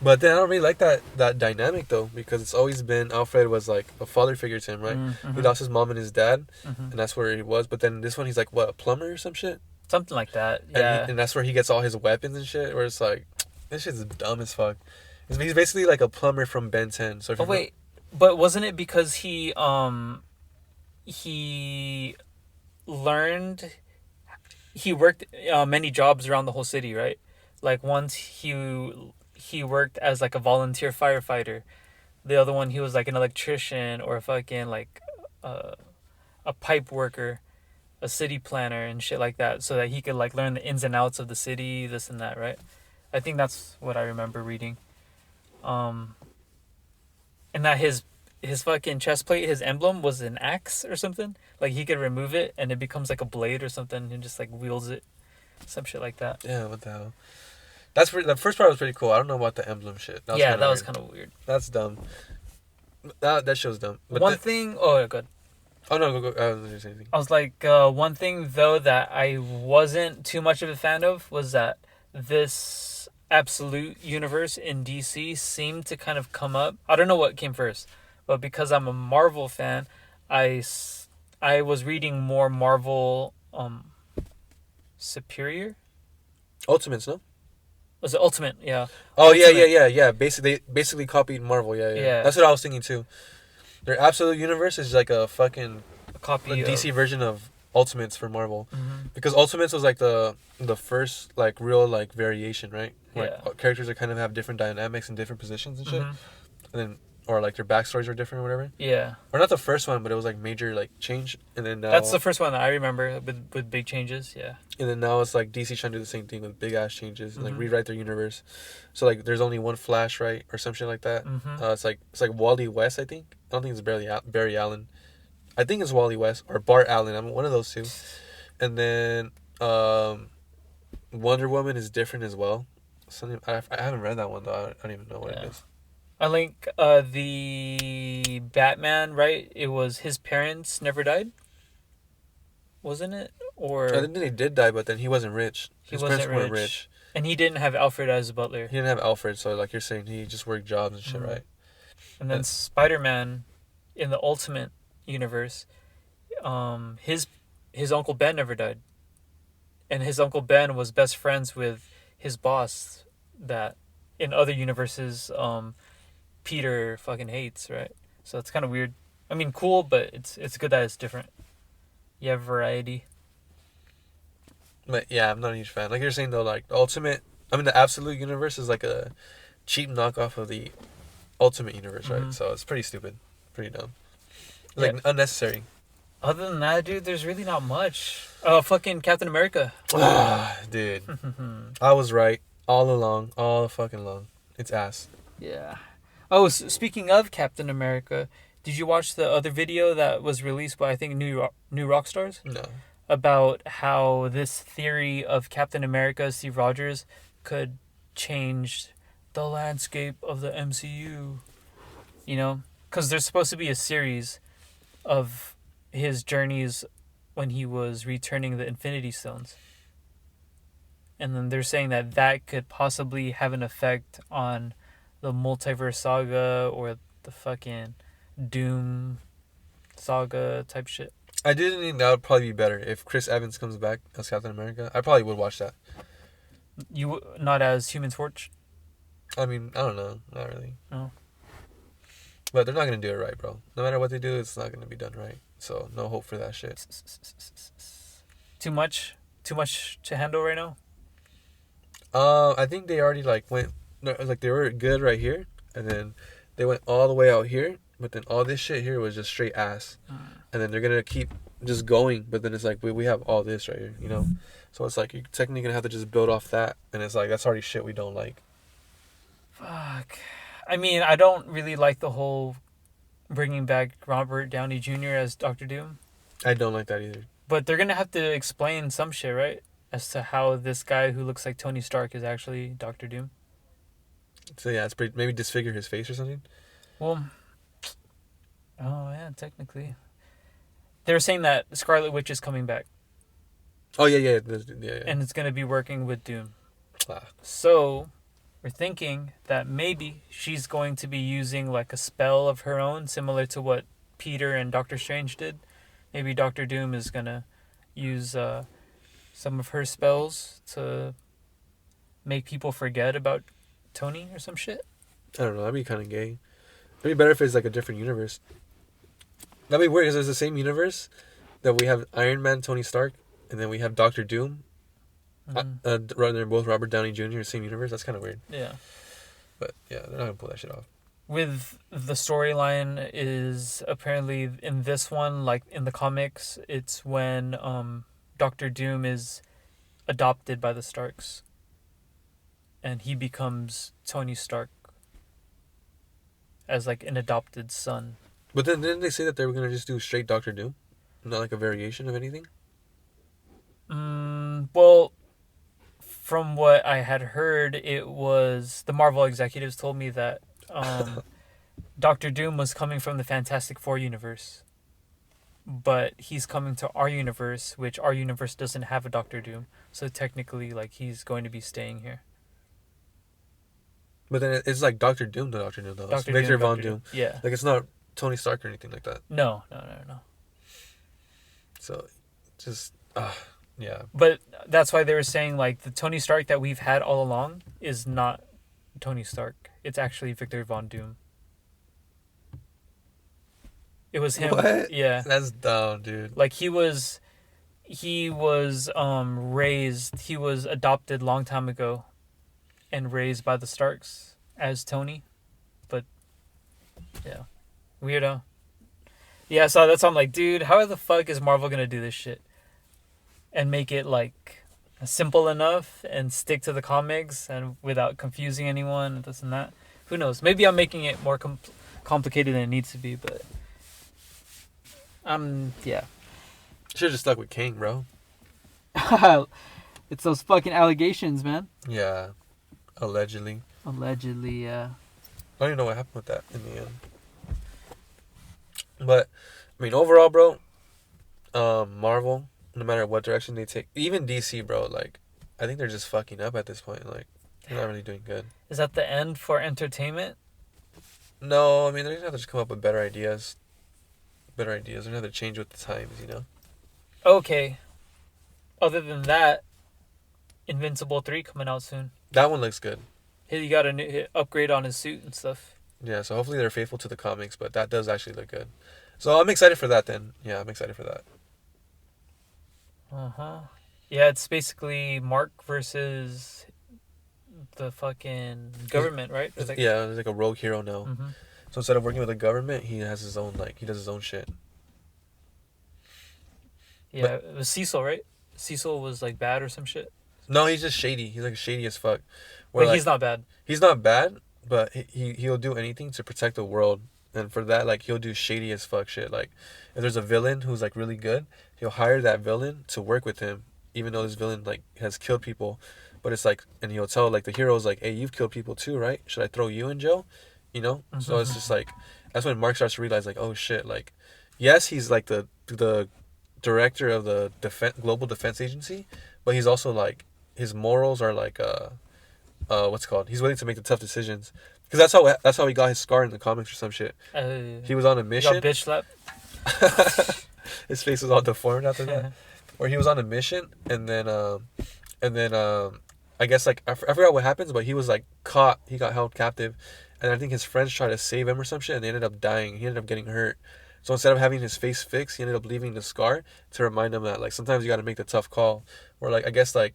But then I don't really like that dynamic though, because it's always been Alfred was like a father figure to him, right? Mm-hmm. He lost his mom and his dad, and that's where he was. But then this one, he's like what, a plumber or some shit? Something like that. Yeah. And that's where he gets all his weapons and shit. Where it's like, this shit's dumb as fuck. He's basically like a plumber from Ben 10. So wait, but wasn't it because he worked many jobs around the whole city, right? Like once he worked as like a volunteer firefighter. The other one, he was like an electrician or a fucking like a pipe worker, a city planner and shit like that, so that he could like learn the ins and outs of the city, this and that, right? I think that's what I remember reading. And that his fucking chest plate, his emblem was an axe or something. Like he could remove it and it becomes like a blade or something and just like wields it, some shit like that. Yeah, what the hell? The first part was pretty cool. I don't know about the emblem shit. That was kind of weird. That's dumb. That show's dumb. But one thing... Oh, good. Oh, no, go. I wasn't saying anything. I was like, one thing, though, that I wasn't too much of a fan of was that this Absolute universe in DC seemed to kind of come up. I don't know what came first, but because I'm a Marvel fan, I was reading more Marvel Superior? Ultimates, no? Was it Ultimate? Yeah. Oh, Ultimate. yeah. Basically copied Marvel. Yeah. That's what I was thinking too. Their Absolute universe is like a fucking copy the DC of... version of Ultimates for Marvel, Mhm. because Ultimates was like the first like real like variation, right? Where Yeah. characters are kind of have different dynamics and different positions and shit, Mhm. and then or like their backstories were different or whatever. Yeah. Or not the first one, but it was like major like change, and then now That's the first one that I remember with big changes. Yeah. it's like DC trying to do the same thing with big ass changes and like Mhm. rewrite their universe. So like there's only one Flash, right, or some shit like that. Mhm. It's like Wally West, I think. I don't think it's Barry Allen. I think it's Wally West or Bart Allen. I'm one of those two. And then Wonder Woman is different as well. Something I haven't read that one though. I don't even know what it Yeah. is. I think the Batman, right? It was his parents never died, wasn't it? Or I think they did die, but then he wasn't rich. he His wasn't parents weren't rich. rich. And he didn't have Alfred as a butler. He didn't have Alfred, so like you're saying, he just worked jobs and shit, Mhm. right? And then Spider-Man in the Ultimate universe, his Uncle Ben never died. And his Uncle Ben was best friends with his boss that in other universes Peter fucking hates, right? So it's kind of weird. I mean, cool, but it's good that it's different. You have variety. But yeah, I'm not a huge fan. Like you're saying though, like the Ultimate, I mean the Absolute Universe is like a cheap knockoff of the Ultimate Universe, right? Mhm. So it's pretty stupid, pretty dumb, Yeah. like unnecessary. Other than that, dude, there's really not much. Fucking Captain America. Dude, I was right all along, all fucking along. It's ass. Yeah. Oh, speaking of Captain America, did you watch the other video that was released by I think New Rockstars No. about how this theory of Captain America, Steve Rogers, could change the landscape of the MCU? You know, because there's supposed to be a series of his journeys when he was returning the Infinity Stones. And then they're saying that that could possibly have an effect on the multiverse saga or the fucking Doom saga type shit. I didn't think that would probably be better if Chris Evans comes back as Captain America. I probably would watch that. You not as Human Torch? I mean, I don't know, not really. No. But they're not gonna do it right, bro. No matter what they do, it's not gonna be done right. So no hope for that shit. Too much to handle right now. I think they already like went like they were good right here, and then they went all the way out here. But then all this shit here was just straight ass, and then they're gonna keep just going. But then it's like we have all this right here, you know. So it's like you're technically gonna have to just build off that, and it's like that's already shit we don't like. Fuck. I mean, I don't really like the whole bringing back Robert Downey Jr. as Doctor Doom. I don't like that either. But they're gonna have to explain some shit, right? As to how this guy who looks like Tony Stark is actually Doctor Doom. So yeah, it's pretty, maybe disfigure his face or something. Well, oh yeah, technically. They were saying that Scarlet Witch is coming back. Oh yeah. And it's gonna be working with Doom. Ah. So, we're thinking that maybe she's going to be using like a spell of her own, similar to what Peter and Doctor Strange did. Maybe Doctor Doom is gonna use some of her spells to make people forget about Tony or some shit. I don't know. That'd be kind of gay. It'd be better if it's like a different universe. That'd be weird because it's the same universe that we have Iron Man, Tony Stark, and then we have Doctor Doom. They're both Robert Downey Jr. Same universe. That's kind of weird. Yeah. But yeah, they're not gonna pull that shit off. With the storyline is apparently in this one, like in the comics, it's when Doctor Doom is adopted by the Starks. And he becomes Tony Stark as like an adopted son. But then didn't they say that they were gonna just do straight Doctor Doom, not like a variation of anything? Well, from what I had heard, it was the Marvel executives told me that Doctor Doom was coming from the Fantastic Four universe. But he's coming to our universe, which our universe doesn't have a Doctor Doom. So technically, like, he's going to be staying here. But then it's like Doctor Doom, though. It's Dr. Victor Doom, Von Dr. Doom. Yeah. Like it's not Tony Stark or anything like that. No. So, just yeah. But that's why they were saying, like, the Tony Stark that we've had all along is not Tony Stark. It's actually Victor Von Doom. It was him. What? Yeah. That's dumb, dude. Like he was raised, he was adopted long time ago and raised by the Starks as Tony. But yeah. Weirdo. Yeah, so that's why I'm like, dude, how the fuck is Marvel gonna do this shit? And make it like simple enough and stick to the comics and without confusing anyone and this and that. Who knows? Maybe I'm making it more complicated than it needs to be, but yeah. Should've just stuck with King, bro. It's those fucking allegations, man. Yeah. Allegedly. Allegedly, yeah. I don't even know what happened with that in the end. But, I mean, overall, bro, Marvel, no matter what direction they take, even DC, bro, like, I think they're just fucking up at this point. Like, they're not really doing good. Is that the end for entertainment? No, I mean, they're gonna have to just come up with better ideas. Better ideas. They're gonna have to change with the times, you know? Okay. Other than that, Invincible 3 coming out soon. That one looks good. He got a new upgrade on his suit and stuff. Yeah, so hopefully they're faithful to the comics, but that does actually look good. So I'm excited for that then. Yeah, I'm excited for that. Uh-huh. Yeah, it's basically Mark versus the fucking government, right? It's like, Yeah, he's like a rogue hero now. Mm-hmm. So instead of working with the government, he has his own, like, he does his own shit. Yeah, it was Cecil, right? Cecil was like bad or some shit. No, he's just shady. He's like shady as fuck. But Like, he's not bad. he's not bad, but he'll do anything to protect the world. And for that, like, he'll do shady as fuck shit. Like, if there's a villain who's like really good, he'll hire that villain to work with him, even though this villain like has killed people. But it's like, and he'll tell like the heroes like, "Hey, you've killed people too, right? Should I throw you in jail?" You know. Mm-hmm. So it's just like, that's when Mark starts to realize like, oh shit, like, yes, he's like the director of the global defense agency, but he's also like, his morals are like what's it called? He's willing to make the tough decisions. Because that's how he got his scar in the comics or some shit. He was on a mission. Got bitch slapped. His face was all deformed after that. Where he was on a mission, and then I guess like I forgot what happens, but he was like caught. He got held captive, and I think his friends tried to save him or some shit, and they ended up dying. He ended up getting hurt. So instead of having his face fixed, he ended up leaving the scar to remind him that like sometimes you got to make the tough call. Or like I guess I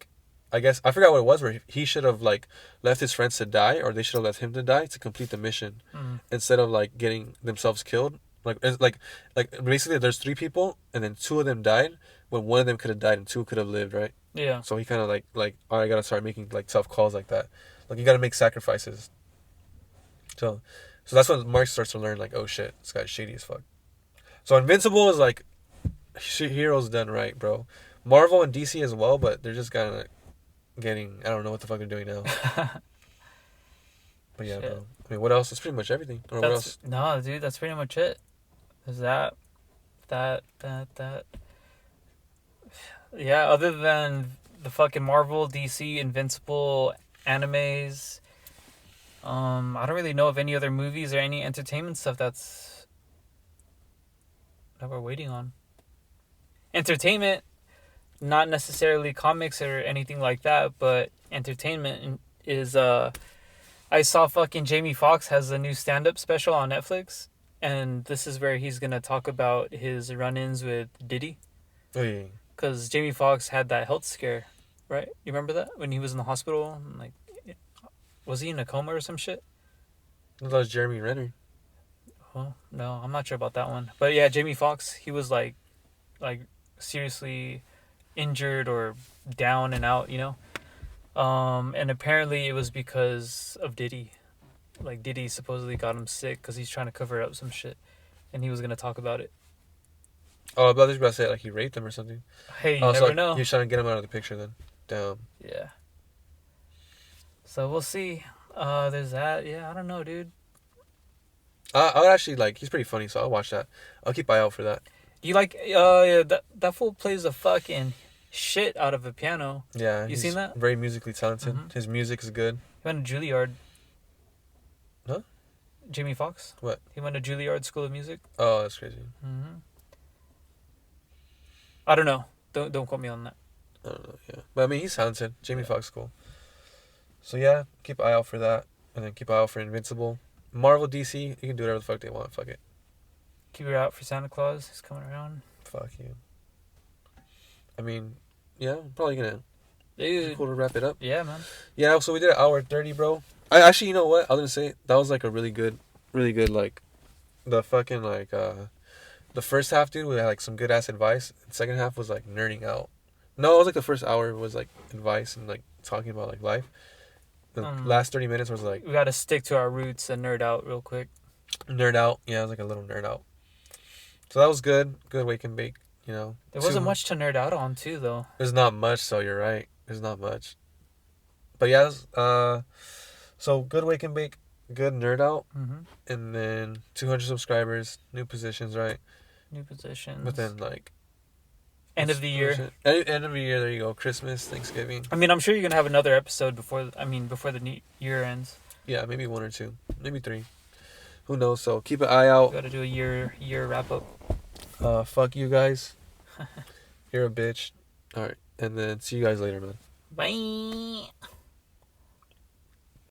forgot what it was, where he should have like left his friends to die, or they should have left him to die to complete the mission, instead of like getting themselves killed. Like basically, there's 3 people, and then 2 of them died, when one of them could have died and 2 could have lived, right? Yeah. So he kind of like, oh, I gotta start making like tough calls like that. Like you gotta make sacrifices. So that's when Mark starts to learn like, oh shit, this guy's shady as fuck. So Invincible is like, heroes done right, bro. Marvel and DC as well, but they're just kind of like getting, I don't know what the fuck they're doing now. But yeah, Shit. bro. I mean, what else? It's pretty much everything. Or what else? No, dude, that's pretty much it. Is that. Yeah, other than the fucking Marvel, DC, Invincible, animes, I don't really know of any other movies or any entertainment stuff that we're waiting on. Entertainment, not necessarily comics or anything like that, but entertainment is I saw fucking Jamie Foxx has a new stand-up special on Netflix, and this is where he's gonna talk about his run-ins with Diddy. Oh yeah. Because Jamie Foxx had that health scare, right? You remember that? When he was in the hospital? And like, was he in a coma or some shit? I thought it was Jeremy Renner. Well, no, I'm not sure about that one. But yeah, Jamie Foxx, he was like seriously injured or down and out, you know? And apparently it was because of Diddy. Like, Diddy supposedly got him sick because he's trying to cover up some shit. And he was going to talk about it. Oh, I thought you were about to say like he raped him or something. Hey, you never know. He was trying to get him out of the picture then. Damn. Yeah. So we'll see. There's that. Yeah, I don't know, dude. I would actually like, he's pretty funny, so I'll watch that. I'll keep eye out for that. You like, yeah, that fool plays the fucking shit out of a piano. Yeah. You seen that? Very musically talented. Mm-hmm. His music is good. He went to Juilliard. Huh? Jamie Foxx? What? He went to Juilliard School of Music. Oh, that's crazy. Mm-hmm. I don't know. Don't quote me on that. I don't know, yeah. But I mean, he's talented. Jamie Foxx is cool. So yeah, keep an eye out for that. And then keep an eye out for Invincible. Marvel, DC, you can do whatever the fuck they want. Fuck it. Keep your eye out for Santa Claus. He's coming around. Fuck you. I mean, yeah, I'm probably gonna. Dude. Cool to wrap it up. Yeah, man. Yeah, so we did an hour 30, bro. I actually, you know what? I was gonna say that was like a really good, like, the fucking like the first half, dude, we had like some good ass advice. The second half was like nerding out. No, it was like the first hour was like advice and like talking about like life. The last 30 minutes was like we gotta stick to our roots and nerd out real quick. nerd out. Yeah, it was like a little nerd out. So that was good. Good wake and bake. You know, There wasn't much to nerd out on too, though. There's not much, so you're right. There's not much. But yeah, it was, so good wake and bake, good nerd out, and then 200 subscribers, new positions, right? New positions. But then like end of the year. End of the year. There you go. Christmas, Thanksgiving. I mean, I'm sure you're gonna have another episode before the new year ends. Yeah, maybe 1 or 2, maybe 3. Who knows? So keep an eye out. We gotta do a year wrap up. Fuck you guys. You're a bitch. All right, and then see you guys later, man. Bye.